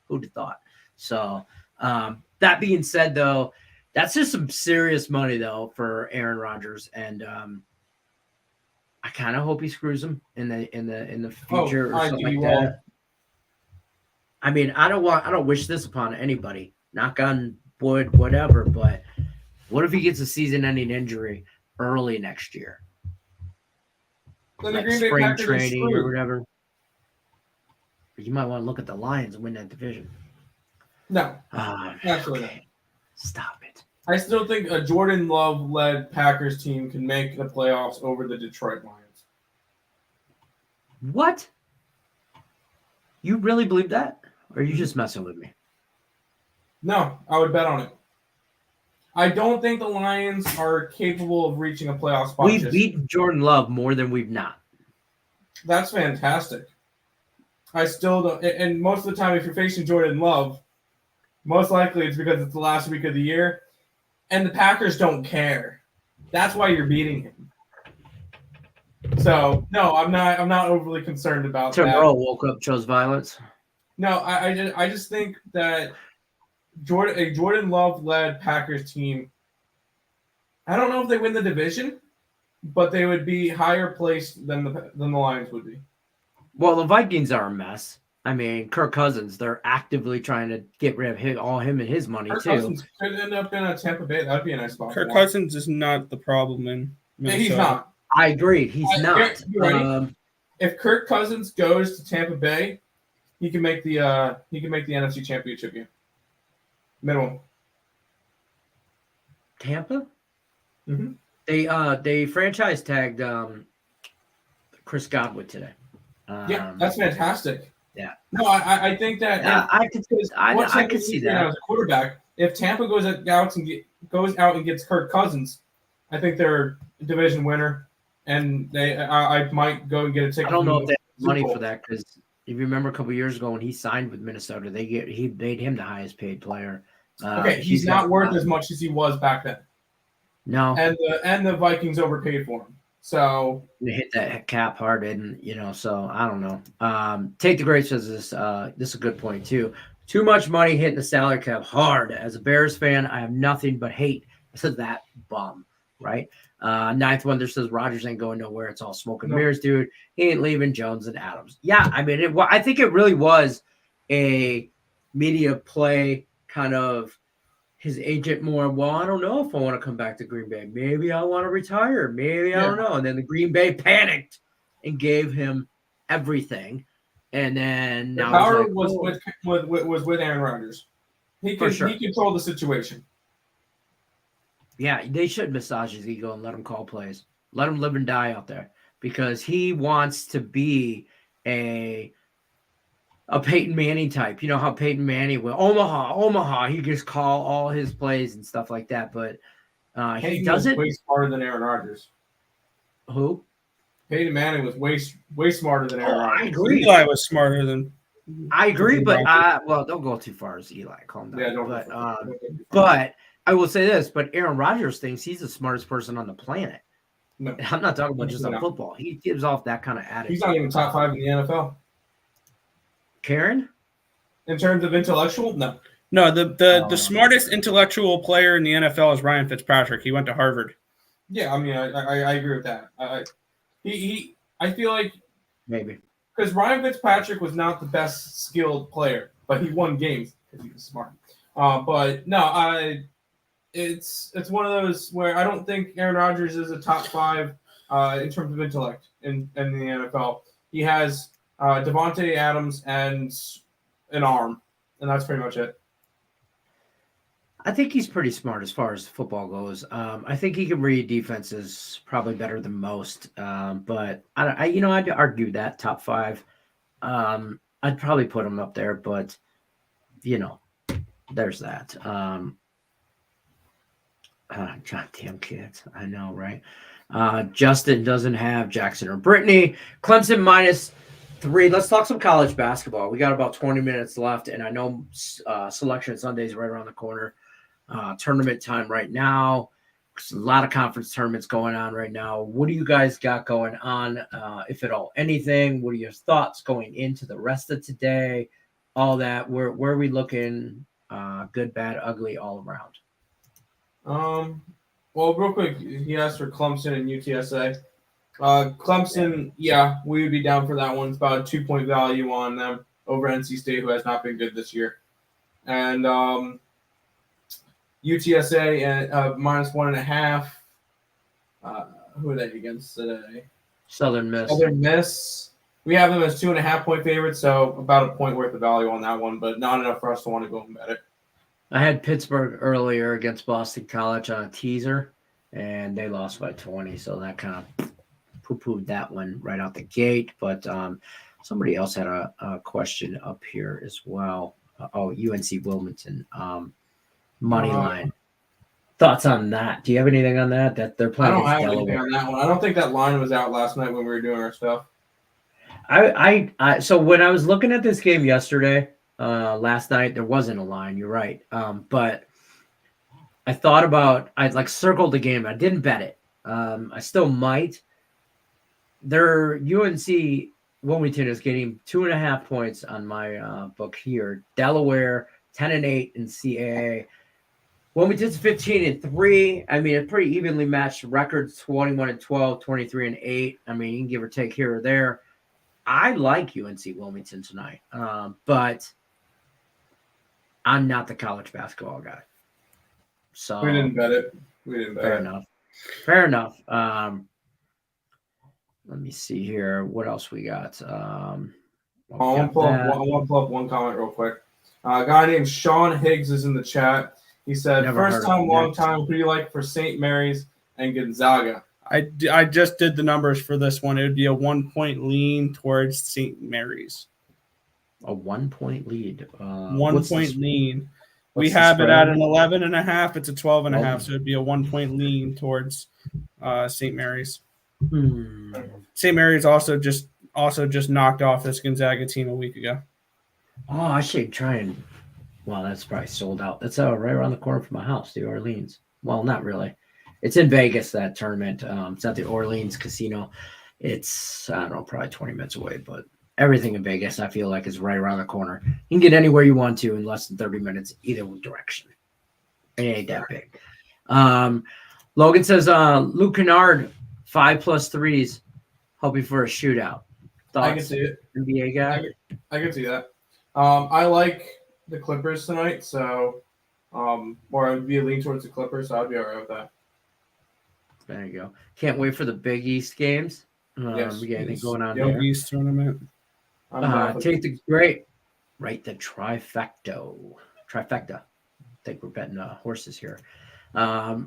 Who'd have thought? So that being said, though, that's just some serious money though for Aaron Rodgers, and I kind of hope he screws him in the future or something like that. I don't wish this upon anybody. Knock on wood, whatever, but what if he gets a season-ending injury early next year? Then the like Green Bay spring Packers are training or screwed. whatever. But you might want to look at the Lions and win that division. No, Ah, absolutely not. okay. Stop it. I still think a Jordan Love-led Packers team can make the playoffs over the Detroit Lions. What? You really believe that? Or are you just messing with me? No, I would bet on it. I don't think the Lions are capable of reaching a playoff spot. We've beaten Jordan Love more than we've not. That's fantastic. I still don't. And most of the time, if you're facing Jordan Love, most likely it's because it's the last week of the year, and the Packers don't care. That's why you're beating him. So no, I'm not overly concerned about Tim that. Rowe woke up, chose violence. No, I just think that a Jordan Love-led Packers team, I don't know if they win the division, but they would be higher placed than the Lions would be. Well, the Vikings are a mess. I mean, Kirk Cousins, they're actively trying to get rid of him and his money, Kirk too. Cousins could end up in a Tampa Bay. That'd be a nice spot. Kirk Cousins is not the problem in Minnesota. He's not. I agree. He's not. You ready? If Kirk Cousins goes to Tampa Bay, he can make the NFC Championship game. Minimum. Tampa? Mm-hmm. They franchise tagged Chris Godwin today. Yeah, that's fantastic. Yeah. No, I think that I could see that as a quarterback. If Tampa goes out and gets Kirk Cousins, I think they're a division winner, and I might go and get a ticket. I don't know if they have money for that, because if you remember a couple years ago when he signed with Minnesota, he made him the highest paid player. Okay, he's not worth as much as he was back then. No, and the Vikings overpaid for him. So they hit that cap hard, and so I don't know. Take the Great says this. This is a good point too. Too much money hitting the salary cap hard. As a Bears fan, I have nothing but hate to that bum. Right. Ninth Wonder says Rodgers ain't going nowhere. It's all smoke and mirrors, dude. He ain't leaving Jones and Adams. Yeah, I mean, I think it really was a media play, kind of his agent more. Well, I don't know if I want to come back to Green Bay. Maybe I want to retire. Maybe I don't know. And then the Green Bay panicked and gave him everything. And then now power like, was with Aaron Rodgers. He controlled the situation. Yeah, they should massage his ego and let him call plays. Let him live and die out there, because he wants to be a Peyton Manning type. You know how Peyton Manning will Omaha. He just call all his plays and stuff like that. But he doesn't. Way smarter than Aaron Rodgers. Who? Peyton Manning was way smarter than Aaron Rodgers. I agree. Eli was smarter than. I agree, but don't go too far as Eli. Calm down. Yeah, don't. But I will say this: but Aaron Rodgers thinks he's the smartest person on the planet. No, I'm not talking about just on football. He gives off that kind of attitude. He's not even top 5 in the NFL. Karen? In terms of intellectual, no. No, the smartest intellectual player in the NFL is Ryan Fitzpatrick. He went to Harvard. Yeah, I mean, I agree with that. I feel like maybe because Ryan Fitzpatrick was not the best skilled player, but he won games because he was smart. But no, it's one of those where I don't think Aaron Rodgers is a top 5 in terms of intellect in the NFL. He has Devontae Adams and an arm, and that's pretty much it. I think he's pretty smart as far as football goes. I think he can read defenses probably better than most. But I'd argue that top 5. I'd probably put him up there, but there's that. Goddamn kids. I know, right? Justin doesn't have Jackson or Brittany. Clemson -3. Let's talk some college basketball. We got about 20 minutes left, and I know Selection Sunday is right around the corner. Tournament time right now. There's a lot of conference tournaments going on right now. What do you guys got going on, if at all anything? What are your thoughts going into the rest of today? All that. Where are we looking? Good, bad, ugly, all around. Well, real quick, he asked for Clemson and UTSA. Clemson, yeah, we would be down for that one. It's about a 2-point value on them over NC State, who has not been good this year. And UTSA at -1.5. Who are they against today? Southern Miss. Southern Miss. We have them as 2.5-point favorites, so about a point worth of value on that one, but not enough for us to want to go and bet it. I had Pittsburgh earlier against Boston College on a teaser, and they lost by 20, so that kind of poo-pooed that one right out the gate. But somebody else had a question up here as well. UNC Wilmington money line. Thoughts on that? Do you have anything on that? That they're I playing don't have against anything Delaware. on that one. I don't think that line was out last night when we were doing our stuff. So when I was looking at this game yesterday, last night, there wasn't a line. You're right. But I thought about, I like circled the game. I didn't bet it. I still might. Their UNC Wilmington is getting 2.5 points on my book here. Delaware 10-8 in CAA. Wilmington's 15-3. I mean, it's pretty evenly matched records, 21-12, 23-8. I mean, you can give or take here or there. I like UNC Wilmington tonight, but I'm not the college basketball guy. So We didn't bet it. We didn't bet fair it. enough. Fair enough. Let me see here. What else we got? I want to pull up one comment real quick. A guy named Sean Higgs is in the chat. He said, Never heard first of time, him. long time. Who do you like for St. Mary's and Gonzaga? I just did the numbers for this one. It would be a 1-point lean towards St. Mary's. A 1-point lead. 1-point lean. We what's the have it spread? at an 11.5. It's a 12.5, Oh. so it'd be a 1-point lean towards St. Mary's. Hmm. St. Mary's also just knocked off this Gonzaga team a week ago. Oh, I should try and. Well, that's probably sold out. That's right around the corner from my house, the Orleans. Well, not really. It's in Vegas, that tournament. It's at the Orleans Casino. It's, I don't know, probably 20 minutes away, but everything in Vegas, I feel like, is right around the corner. You can get anywhere you want to in less than 30 minutes, either direction. It ain't that big. Logan says, Luke Kennard, 5+ threes, hoping for a shootout. Thoughts? I can see it. NBA guy? I can see that. I like the Clippers tonight, so or I'd be a lean towards the Clippers, so I'd be all right with that. There you go. Can't wait for the Big East games. Yes, We got anything yes. going on Yep. there? East tournament. I'm down for Take the great, right? The trifecta. I think we're betting horses here. I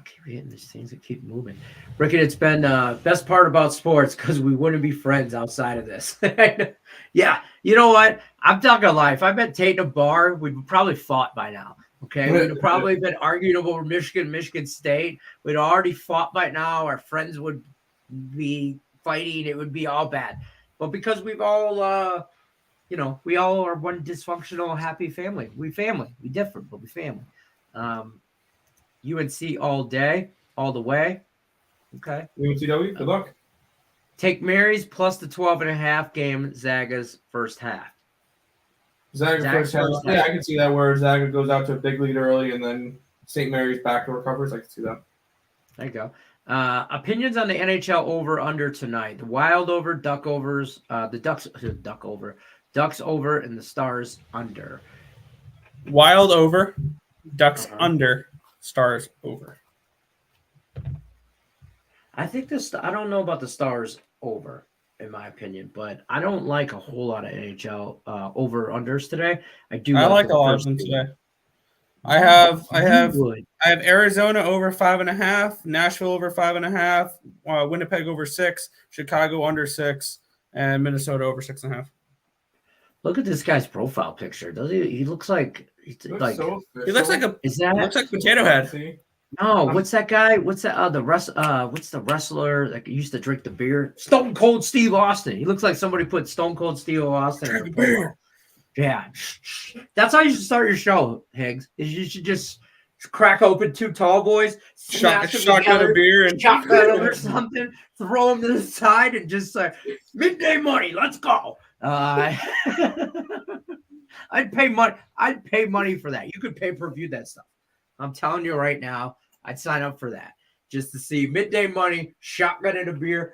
keep hitting these things that keep moving. Ricky, it's been best part about sports because we wouldn't be friends outside of this. Yeah, you know what? I'm talking life. If I met Tate in a bar, we'd probably fought by now. Okay, we'd have probably been arguing over Michigan State. We'd already fought by now. Our friends would be fighting. It would be all bad. But because we've all, we all are one dysfunctional, happy family. We family. We differ, but we family. UNC all day, all the way. Okay. UNCW. Good luck. Take Mary's plus the 12.5 game Zaga's first half. Zaga Zaga's first half. first Yeah, half. I can see that where Zaga goes out to a big lead early and then St. Mary's backdoor covers. I can see that. There you go. Opinions on the NHL over under tonight. The Wild over, Duck overs, the Ducks over, and the Stars under. Wild over, Ducks under, Stars over. I think I don't know about the Stars over, in my opinion, but I don't like a whole lot of NHL over unders today. I like a lot of them today. I have Arizona over 5.5, Nashville over 5.5, Winnipeg over 6, Chicago under 6, and Minnesota over 6.5. Look at this guy's profile picture. Does he looks like He looks like a Potato Head. No, what's that guy? What's that what's the wrestler that used to drink the beer? Stone Cold Steve Austin. He looks like somebody put Stone Cold Steve Austin in a beer. Yeah. That's how you should start your show, Higgs. Is you should just crack open 2 tall boys, shotgun a beer and shotgun them or something, throw them to the side and just say, midday money, let's go. I'd pay money for that. You could pay-per-view that stuff. I'm telling you right now, I'd sign up for that just to see midday money, shotgun and a beer.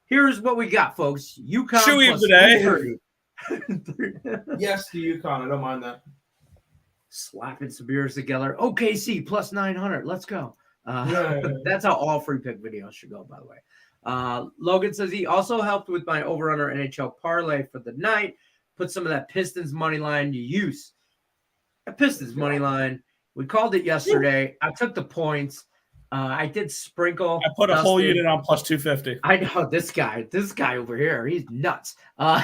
Here's what we got, folks. UConn Chewy plus today. 330. Yes, to UConn. I don't mind that. Slapping some beers together. OKC plus 900. Let's go. That's how all free pick videos should go, by the way. Logan says he also helped with my over-under NHL parlay for the night. Put some of that Pistons money line to use. A Pistons money line. We called it yesterday. I took the points. I did sprinkle. I put a whole unit on plus 250. I know this guy over here. He's nuts.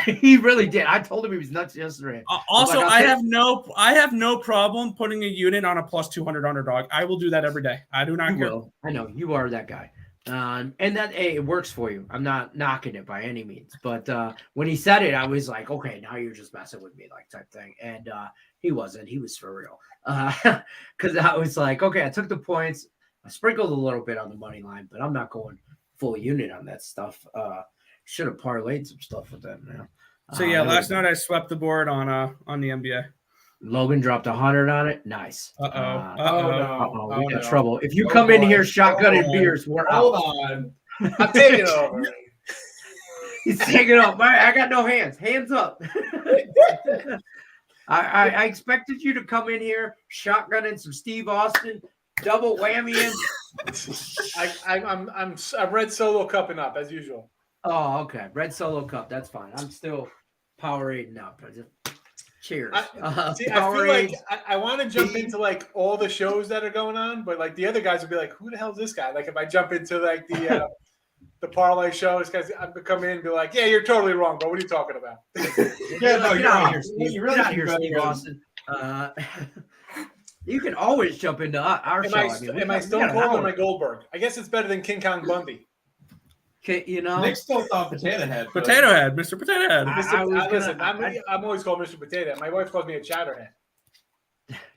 He really did. I told him he was nuts yesterday. Also, I have no problem putting a unit on a plus 200 underdog. I will do that every day. I do not care. I know you are that guy. And that it works for you. I'm not knocking it by any means, but when he said it, I was like, okay, now you're just messing with me, like type thing. And he wasn't. He was for real. Because I was like, okay, I took the points. I sprinkled a little bit on the money line, but I'm not going full unit on that stuff. Should have parlayed some stuff with that, man. So last night I swept the board on the NBA. Logan dropped 100 on it. Nice. No. We got trouble. If you come in here shotgunning beers, we're out. Hold on. I'm taking it over. He's taking it up. I got no hands. Hands up. I expected you to come in here shotgunning some Steve Austin, double whammy in. I'm red solo cupping up as usual. Oh, okay. Red solo cup. That's fine. I'm still Powerade up. Cheers. I feel like I want to jump into like all the shows that are going on, but like the other guys would be like, "Who the hell is this guy?" Like if I jump into like the parlay shows, because I'm gonna come in and be like, "Yeah, you're totally wrong, but what are you talking about?" You're not here, Steve. You're not here, Steve Austin. You can always jump into our show. Am I Stone Cold or am I Goldberg? I guess it's better than King Kong Bundy. Okay, Nick's still thought Potato Head. Potato Head, Mr. Potato Head. Listen, I'm always called Mr. Potato Head. My wife calls me a chowderhead.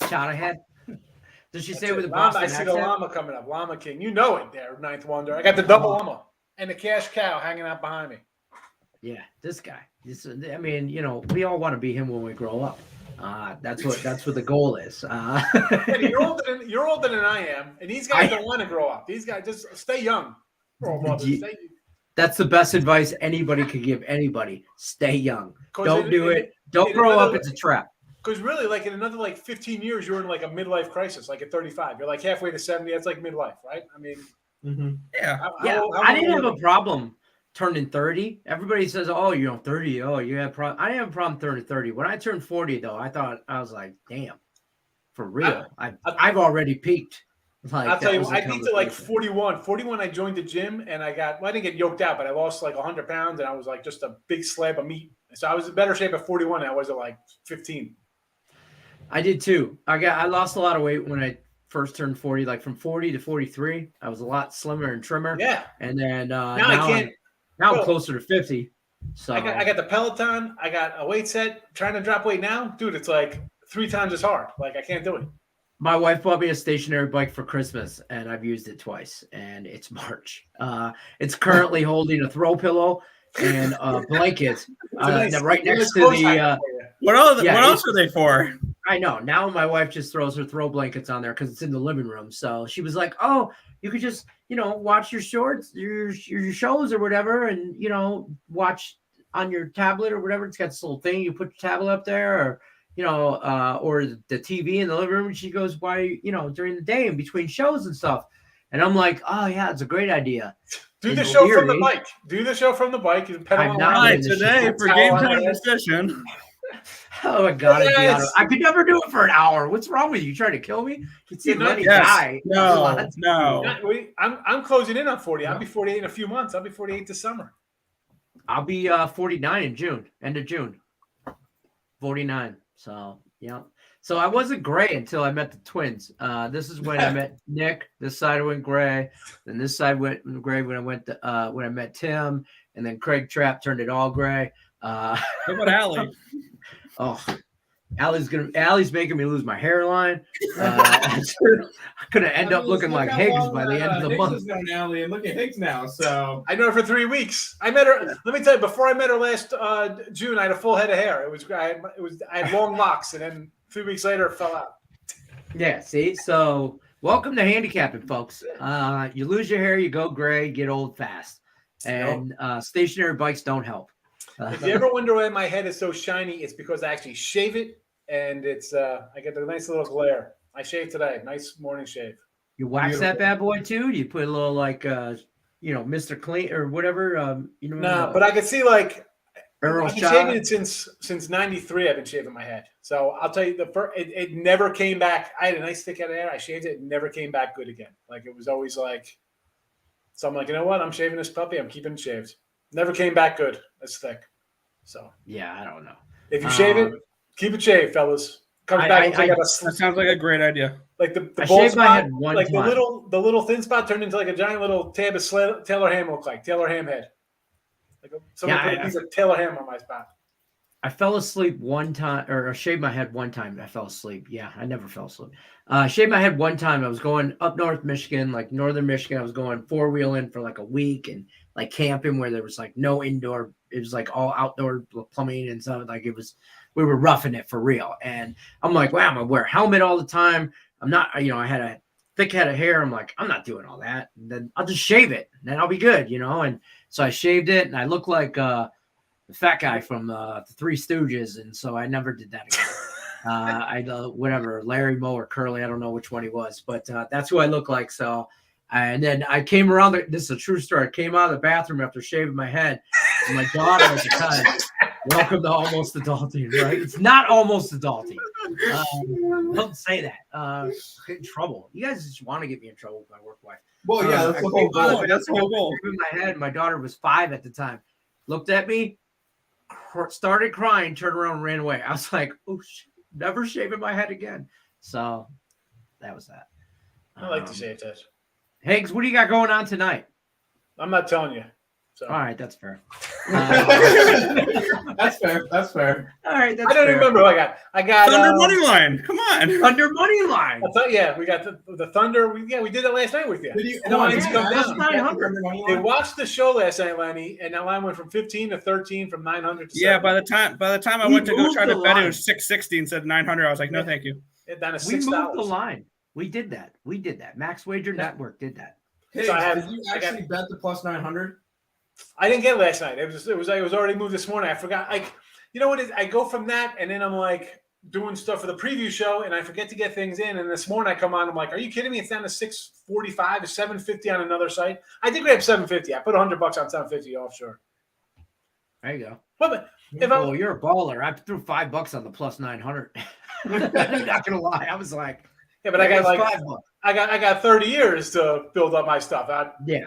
Chowderhead? Does she say it with a llama? Boston I see accent? the llama coming up. Llama King. You know it there, Ninth Wonder. I got the double llama and the cash cow hanging out behind me. Yeah, this guy. I mean, we all want to be him when we grow up. That's what the goal is. You're older than I am, and these guys don't want to grow up. These guys just stay young. That's the best advice anybody could give anybody. Stay young. Don't do it. Don't grow up. It's a trap. Because really, like in another 15 years, you're in like a midlife crisis. Like at 35, you're like halfway to 70. That's like midlife, right? I mean, yeah. I didn't have a problem turning 30. Everybody says, "Oh, you're 30. Oh, you have problem." I didn't have a problem turning 30. When I turned 40, though, I was like, "Damn, for real." I've already peaked. Like, I'll tell you, I peaked at like 41. 41, I joined the gym and I didn't get yoked out, but I lost like 100 pounds and I was like just a big slab of meat. So I was in better shape at 41 than I was at like 15. I did too. I lost a lot of weight when I first turned 40, like from 40 to 43. I was a lot slimmer and trimmer. Yeah. And then now I'm closer to 50. So I got the Peloton. I got a weight set. Trying to drop weight now, dude. It's like 3 times as hard. Like I can't do it. My wife bought me a stationary bike for Christmas, and I've used it twice, and it's March. It's currently holding a throw pillow and a blanket right next to the. What else are they for? I know. Now my wife just throws her throw blankets on there because it's in the living room. So she was like, "Oh, you could just watch your shorts, your shows or whatever, and watch on your tablet or whatever. It's got this little thing. You put your tablet up there, or." Or the TV in the living room. And she goes, "Why, during the day in between shows and stuff." And I'm like, "Oh yeah, it's a great idea." Do the show from the bike. Do the show from the bike. And pedal on today for game time discussion. Oh my God, I could never do it for an hour. What's wrong with you? You trying to kill me? You see Lenny die. No. I'm closing in on 40. I'll be 48 in a few months. I'll be 48 this summer. I'll be 49 in June, end of June. 49. So, So I wasn't gray until I met the twins. This is when I met Nick. This side went gray. Then this side went gray when I met Tim. And then Craig Trapp turned it all gray. What about Allie? Allie's making me lose my hairline. I'm gonna end up looking like Higgs by the end of the month. Higgs has known Allie, and look at Higgs now. So I know her for 3 weeks. I met her. Let me tell you, before I met her last June, I had a full head of hair. I had long locks, and then 3 weeks later, it fell out. Yeah. See, so welcome to handicapping, folks. You lose your hair, you go gray, get old fast, and stationary bikes don't help. If you ever wonder why my head is so shiny, it's because I actually shave it, and it's I get a nice little glare. I shaved today, nice morning shave. You wax that bad boy too? You put a little like Mr. Clean or whatever. No, but I could see like Earl I've been shot. shaving it since '93. I've been shaving my head. So I'll tell you, it never came back. I had a nice thick head of hair. I shaved it. It never came back good again. Like it was always like, so I'm like, you know what? I'm shaving this puppy. I'm keeping it shaved. Never came back good. It's thick. So yeah, I don't know. If you shave it, keep it shaved, fellas. Comes back. That sounds like a great idea. Like the I bald shaved my spot, head one like time. the little thin spot turned into like a giant little tab of Taylor ham look like Taylor ham head. Like someone put a piece of Taylor ham on my spot. I fell asleep one time, or I shaved my head one time. I fell asleep. Yeah, I never fell asleep. Shaved my head one time. I was going up north Michigan, like northern Michigan. I was going 4-wheeling for like a week and like camping where there was like no indoor. It was like all outdoor plumbing and stuff. Like we were roughing it for real. And I'm like, wow, I'm gonna wear a helmet all the time. I'm not, I had a thick head of hair. I'm like, I'm not doing all that. And then I'll just shave it and then I'll be good, And so I shaved it and I look like the fat guy from the Three Stooges. And so I never did that again. Whatever, Larry Moe or Curly, I don't know which one he was, but that's who I look like. So, and then I came around, this is a true story. I came out of the bathroom after shaving my head. And my daughter at the time, welcome to almost adulting, right? It's not almost adulting. Don't say that. Get in trouble. You guys just want to get me in trouble with my work wife. Well, yeah, that's the whole goal. That's the whole goal. In my head, my daughter was 5 at the time. Looked at me, started crying, turned around, and ran away. I was like, oh, never shaving my head again. So that was that. I like to shave that. Higgs, what do you got going on tonight? I'm not telling you. So. All right, that's fair. That's fair. That's fair. All right, that's I don't fair. remember who I got. Thunder money line. Come on. Thunder money line. I thought, yeah, we got the Thunder. We did that last night with you. Did you? And the line's yeah, come yeah, down. 900. They watched the show last night, Lenny, and that line went from 15 to 13, from 900 to 7. Yeah, by the time I We went to go moved try the to bet, line. it was 660 instead of 900. I was like, no, thank you. Down to We $6. moved the line. We did that. Max Wager Network did that. Hey, So I did you actually bet the plus 900? I didn't get it last night. It was already moved this morning. I forgot. Like, you know what it is? I go from that, and then I'm like doing stuff for the preview show, and I forget to get things in. And this morning I come on, I'm like, are you kidding me? It's down to 645 to 750 on another site. I did grab 750. I put $100 on 750 offshore. There you go. But if Oh, you're a baller. I threw $5 on the plus 900. I'm not gonna lie. I was like, yeah, but I got like $5. I got 30 years to build up my stuff. Yeah,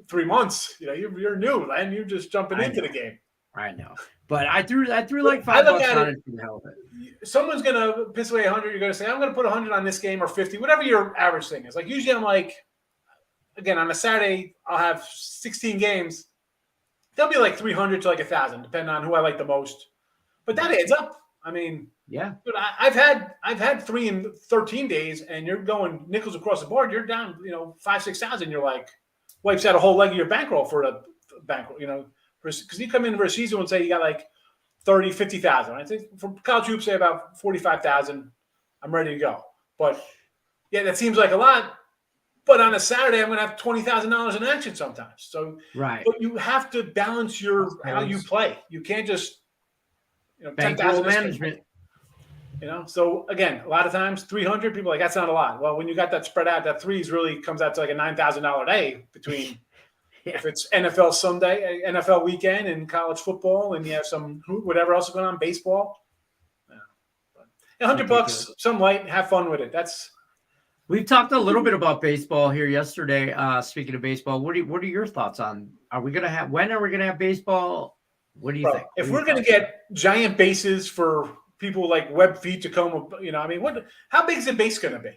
3 months. You're new, Len. You're just jumping into the game. I know. But I threw like I look $5 at on it- it for the hell of it. Someone's gonna piss away 100. You're gonna say, I'm gonna put 100 on this game or 50, whatever your average thing is. Like usually, I'm like, again, on a Saturday, I'll have 16 games. They'll be like 300 to like 1,000, depending on who I like the most. But that adds up. I mean, Yeah, dude, I've had 3 and 13 days, and you're going nickels across the board. You're down, 5,000, 6,000. You're like wipes out a whole leg of your bankroll for a bankroll. Because you come in for a season and say you got like 30, 50,000. I think for college hoops, say about 45,000. I'm ready to go. But yeah, that seems like a lot. But on a Saturday, I'm going to have $20,000 in action sometimes. So, right. but you have to balance how you play. You can't just, Bankroll 10,000 management. So again, a lot of times 300 people are like, that's not a lot. Well, when you got that spread out, that threes really comes out to like a $9,000 day between if it's NFL Sunday, NFL weekend, and college football, and you have some whatever else is going on, baseball. Yeah. But $100, some light, have fun with it. We've talked a little bit about baseball here yesterday. Speaking of baseball, what are your thoughts on? When are we gonna have baseball? What do you think? If we're gonna get giant bases for people like Webb feet to come, how big is the base gonna be?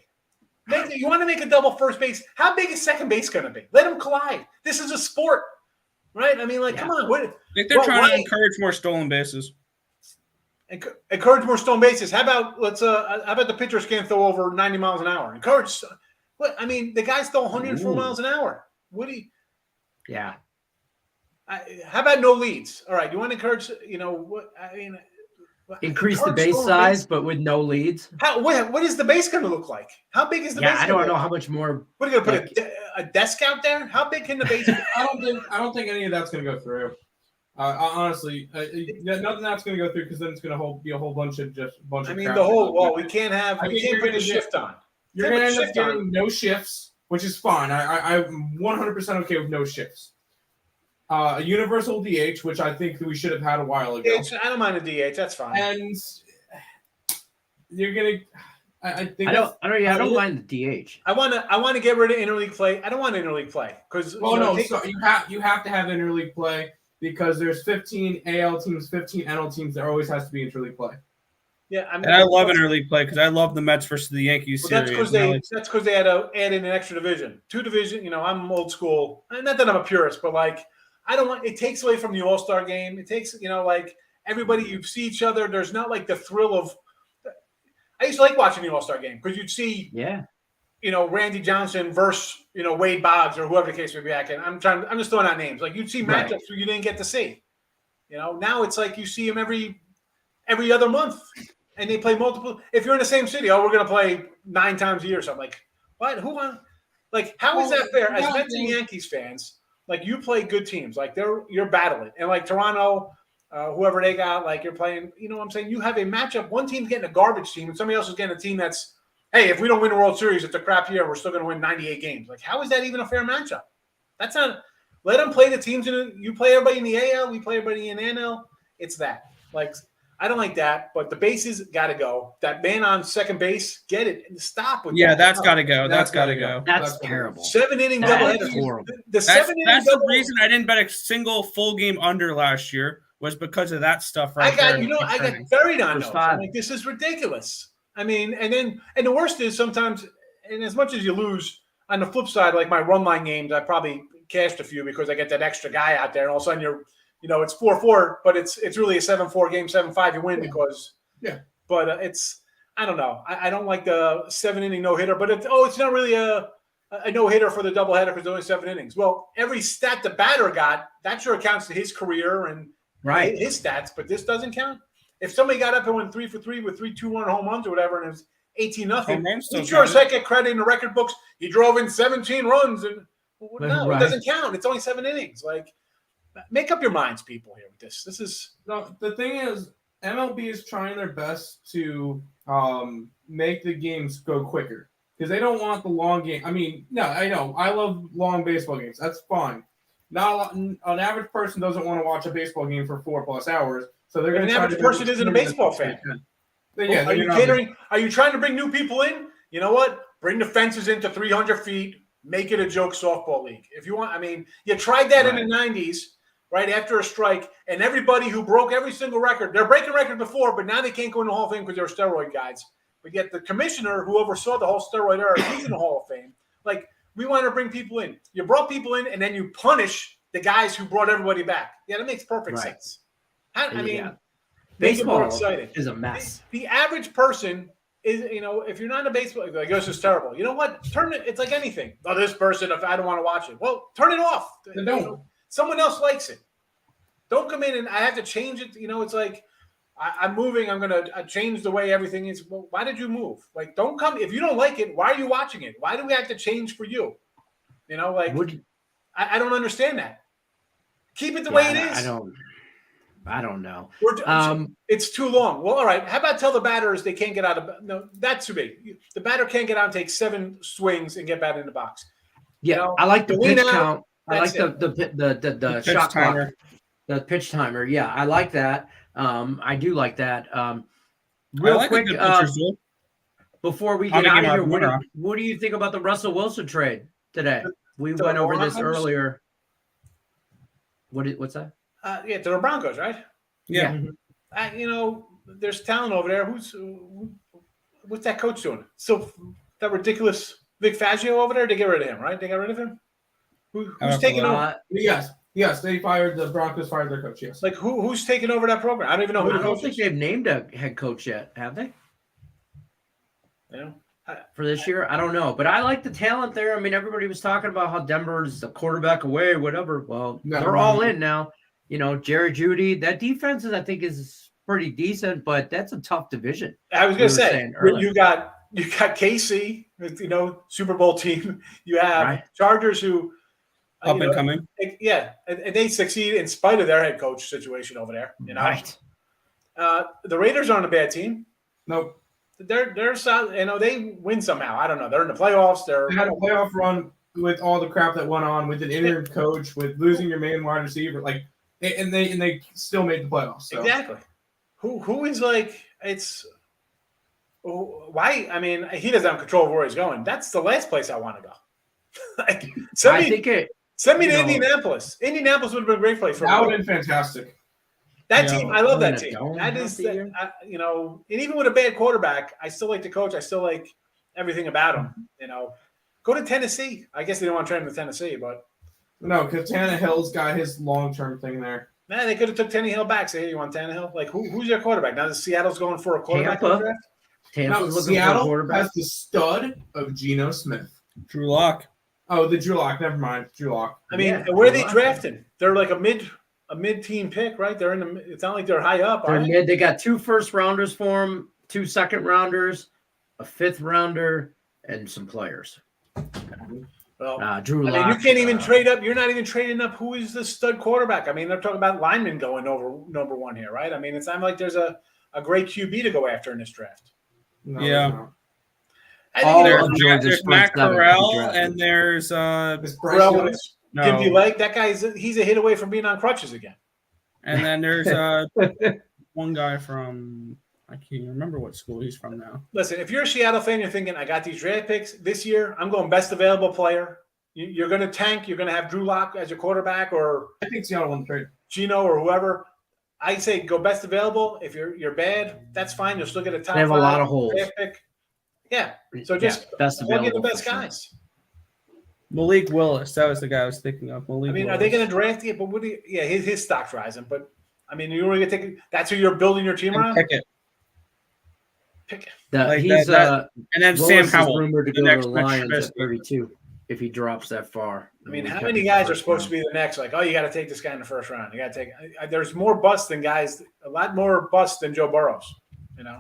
You want to make a double first base? How big is second base gonna be? Let them collide. This is a sport, right? Come on. I think they're trying to encourage more stolen bases. Encourage more stolen bases. How about the pitchers can't throw over 90 miles an hour? Encourage. The guys throw 104 miles an hour. What do you? Yeah. How about no leads? All right. You want to encourage? Increase the base size, but with no leads. What is the base going to look like? How big is the base? Yeah, I don't know how much more. What are you going to put a desk out there? How big can the base be? I don't think any of that's going to go through. Honestly, nothing that's going to go through because then it's going to be a whole bunch of crap. we can't put the shift on. You're Take going a to end up shift on. getting no shifts, which is fine. I'm 100% okay with no shifts. A universal DH, which I think we should have had a while ago. I don't mind a DH. That's fine. And you're going to. I think I don't mind the DH. I want to get rid of interleague play. I don't want interleague play because so you have to have interleague play because there's 15 AL teams, 15 NL teams. There always has to be interleague play. Yeah, I mean, And I love interleague play because I love the Mets versus the Yankees well, series. that's because they had to add in an extra division, 2 division. You know, I'm old school. Not that I'm a purist, but like I don't want. It takes away from the All-Star game. It takes like everybody you see each other. There's not like the thrill of. I used to like watching the All-Star game because you'd see, Randy Johnson versus, Wade Boggs or whoever the case may be. I'm just throwing out names. Like you'd see matchups where you didn't get to see. Now it's like you see them every other month, and they play multiple. If you're in the same city, we're going to play 9 times a year or something. Like what? Who won? Like how is that fair? As Mets and Yankees fans, like you play good teams. Like you're battling, and like Toronto. Whoever they got, like you're playing, what I'm saying? You have a matchup. One team's getting a garbage team, and somebody else is getting a team that's, hey, if we don't win the World Series, it's a crap year. We're still going to win 98 games. Like, how is that even a fair matchup? That's not. Let them play the teams. You play everybody in the AL. We play everybody in NL. It's that. Like, I don't like that. But the bases got to go. That man on second base, get it. Stop with that. That's got to go. That's got to go. That's terrible. 7-inning doubleheader. Horrible. That's the reason I didn't bet a single full game under last year. Was because of that stuff right there. I got buried on those. I'm like, this is ridiculous. I mean, and the worst is sometimes, and as much as you lose, on the flip side, like my run line games, I probably cashed a few because I get that extra guy out there, and all of a sudden it's 4-4, but it's really a 7-4 game, 7-5 you win because But I don't know. I don't like the 7-inning no hitter, but it's not really a no hitter for the doubleheader because there's only 7 innings. Well, every stat the batter got that sure counts to his career and. Right, his stats, but this doesn't count. If somebody got up and went 3 for 3 with 3 2-1 home runs or whatever, and it was 18-0, he sure as heck get credit in the record books. He drove in 17 runs, and no, it doesn't count. It's only 7 innings. Like, make up your minds, people. Here with this. This is the thing is MLB is trying their best to make the games go quicker because they don't want the long game. I mean, no, I know I love long baseball games. That's fine. Not an average person doesn't want to watch a baseball game for 4+ hours, so they're going to. An average person isn't a baseball fan. Yeah, are you catering? Are you trying to bring new people in? You know what? Bring the fences into 300 feet. Make it a joke softball league. If you want, I mean, you tried that in the 90s, right after a strike, and everybody who broke every single record, they're breaking records before, but now they can't go in the Hall of Fame because they're steroid guys. But yet the commissioner who oversaw the whole steroid era, he's in the Hall of Fame. Like. We want to bring people in. You brought people in, and then you punish the guys who brought everybody back. Yeah, that makes perfect sense. I mean, baseball more exciting. Is a mess. The average person is, if you're not a baseball, like this is terrible. You know what? Turn it. It's like anything. Oh, this person, if I don't want to watch it, well, turn it off. Don't. Someone else likes it. Don't come in and I have to change it. It's like. I'm moving. I'm going to change the way everything is. Well, why did you move? Like, don't come. If you don't like it, why are you watching it? Why do we have to change for you? I don't understand that. Keep it the way it is. I don't know. It's too long. Well, all right. How about tell the batters they can't get out of – no, that's too big. The batter can't get out and take 7 swings and get batted in the box. Yeah, I like the pitch count. I like the shot timer. clock. The pitch timer. Yeah, I like that. I do like that. Real quick, before we get out of here, what do you think about the Russell Wilson trade today? We went over this earlier. What's that? To the Broncos, right? Yeah. There's talent over there. What's that coach doing? So that ridiculous Vic Fangio over there. They get rid of him, right? They got rid of him. Who's taking over? Yes, the Broncos fired their coach. Yes. Like who's taking over that program? I don't even know who the coach is. I don't think they've named a head coach yet, have they? Yeah. For this year, I don't know, but I like the talent there. I mean, everybody was talking about how Denver's the quarterback away, whatever. Well, they're all in now. Jerry Jeudy. That defense I think is pretty decent, but that's a tough division. I was going to say you got KC, Super Bowl team. You have Chargers who. Up and coming. Yeah, and they succeed in spite of their head coach situation over there. Right. The Raiders aren't a bad team. Nope. they're solid. You know, they win somehow. I don't know. They're in the playoffs. They had a playoff run with all the crap that went on with an interim coach, with losing your main wide receiver, and they still made the playoffs. So. Exactly. Who is like it's why? I mean, he doesn't have control of where he's going. That's the last place I want to go. Like, send me to Indianapolis. Indianapolis would have been a great place for me. That would have been fantastic. That team, I love that team. That is, and even with a bad quarterback, I still like the coach. I still like everything about him. You know, go to Tennessee. I guess they don't want to train with Tennessee, but no, because Tannehill's got his long-term thing there. Man, they could have took Tannehill back. Say, hey, you want Tannehill? Like, who's your quarterback now? Seattle's going for a quarterback draft. No, Seattle has the stud of Geno Smith, Drew Lock. Oh, the Drew Lock. Never mind, Drew Lock. I mean, where are they drafting? They're like a mid-team pick, right? They're in the. It's not like they're high up. They're mid. They got 2 first-rounders for him, 2 second-rounders, a 5th rounder, and some players. Well, Drew Lock. I mean, you can't even trade up. You're not even trading up. Who is the stud quarterback? I mean, they're talking about linemen going over number 1 here, right? I mean, it's not like there's a great QB to go after in this draft. No, yeah. There's Matt Corral and there's Gimpy Lake. That he's a hit away from being on crutches again. And then there's one guy from I can't remember what school he's from now. Listen, if you're a Seattle fan, you're thinking, I got these draft picks this year. I'm going best available player. You're going to tank. You're going to have Drew Lock as your quarterback, or I think Seattle won the trade. Geno or whoever. I say go best available. If you're bad, that's fine. You'll still get a top. They have a lot of holes. Pick. Yeah. So just plug in the best guys. Malik Willis, that was the guy I was thinking of. Malik Willis. Are they going to draft it? But his stock's rising. But I mean, you're going to take. That's who you're building your team around. Pick it. And then Willis Sam Howell, rumored to go to the Lions at 32 if he drops that far. I mean, how many guys are supposed to be the next? Like, you got to take this guy in the first round. You got to take. There's more busts than guys. A lot more busts than Joe Burrows. You know.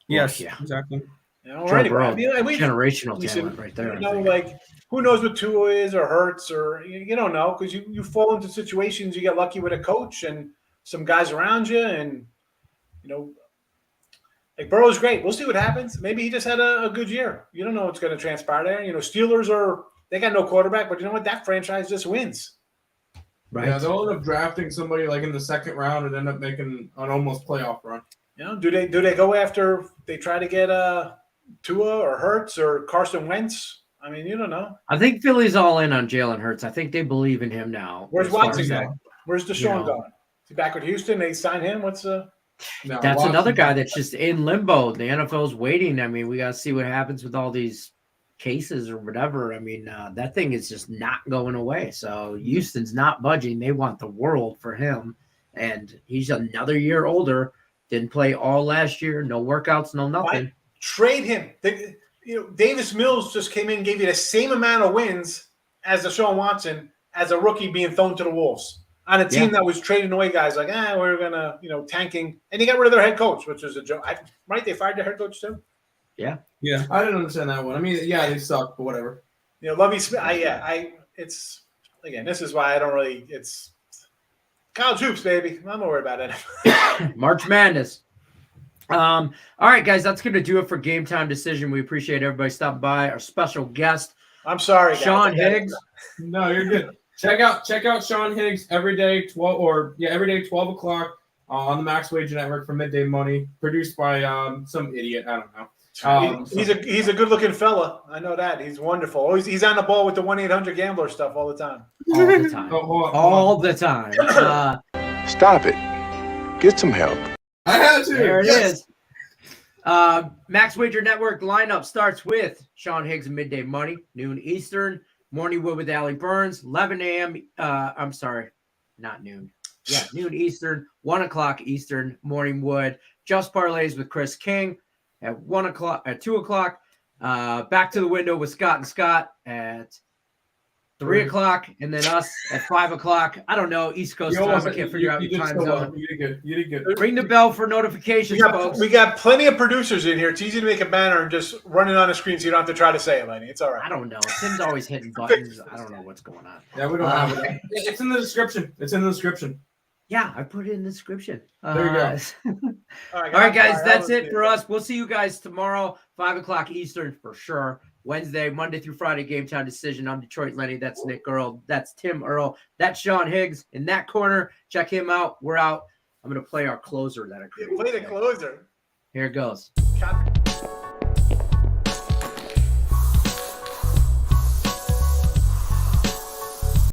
Yes. Yeah. Exactly. You know, generational talent right there. You know, like who knows what Tua is or Hurts or you don't know because you fall into situations. You get lucky with a coach and some guys around you, and you know, like Burrow's great. We'll see what happens. Maybe he just had a good year. You don't know what's going to transpire there. You know, Steelers they got no quarterback, but you know what? That franchise just wins. Right. Yeah, they'll end up drafting somebody like in the second round and end up making an almost playoff run. You know, do they go after? They try to get Tua or Hurts or Carson Wentz. I mean, you don't know. I think Philly's all in on Jalen Hurts. I think they believe in him now. Where's Watson going? Where's Deshaun going? Is he back with Houston? They sign him? That's another guy that's just in limbo. The NFL's waiting. I mean, we got to see what happens with all these cases or whatever. I mean, that thing is just not going away. So Houston's not budging. They want the world for him. And he's another year older. Didn't play all last year. No workouts, no nothing. Trade him. Davis Mills just came in and gave you the same amount of wins as Deshaun Watson as a rookie being thrown to the wolves on a team that was trading away guys like, we're going to, tanking. And he got rid of their head coach, which was a joke. Right? They fired their head coach too? Yeah. I didn't understand that one. I mean, they suck, but whatever. Lovie Smith, it's, again, this is why I don't really, it's college hoops, baby. I'm not worried about it. March Madness. All right, guys, that's going to do it for Game Time Decision. We appreciate everybody stopping by. Our special guest. I'm sorry, guys. Sean Higgs. No, you're good. Check out Sean Higgs every day, 12 o'clock on the Max Wager Network for Midday Money, produced by some idiot. I don't know. He's a good looking fella. I know that. He's wonderful. He's on the ball with the 1-800-GAMBLER stuff all the time. All the time. All the time. Stop it. Get some help. I have to. There it is. Max Wager Network lineup starts with Sean Higgs and Midday Money, noon Eastern. Morning Wood with Allie Burns, 11 a.m. I'm sorry, not noon. Yeah, noon Eastern, 1 o'clock Eastern. Morning Wood. Just Parlays with Chris King at 1 o'clock. At 2 o'clock. Back to the Window with Scott and Scott at 3 o'clock, and then us at 5 o'clock. I don't know, East Coast time. I can't figure out the time zone. You did good. Ring the bell for notifications, folks. We got plenty of producers in here. It's easy to make a banner and just run it on the screen so you don't have to try to say it, Lenny. It's all right. I don't know. Tim's always hitting buttons. I don't know what's going on. Yeah, we don't have it. It's in the description. Yeah, I put it in the description. There you go. All All right, guys, that's it for us. We'll see you guys tomorrow, 5 o'clock Eastern for sure. Wednesday, Monday through Friday, Game Time Decision. I'm Detroit Lenny. That's Nick Earl. That's Tim Earl. That's Sean Higgs in that corner. Check him out. We're out. I'm going to play our closer that I created. Play the closer. Here it goes. Copy.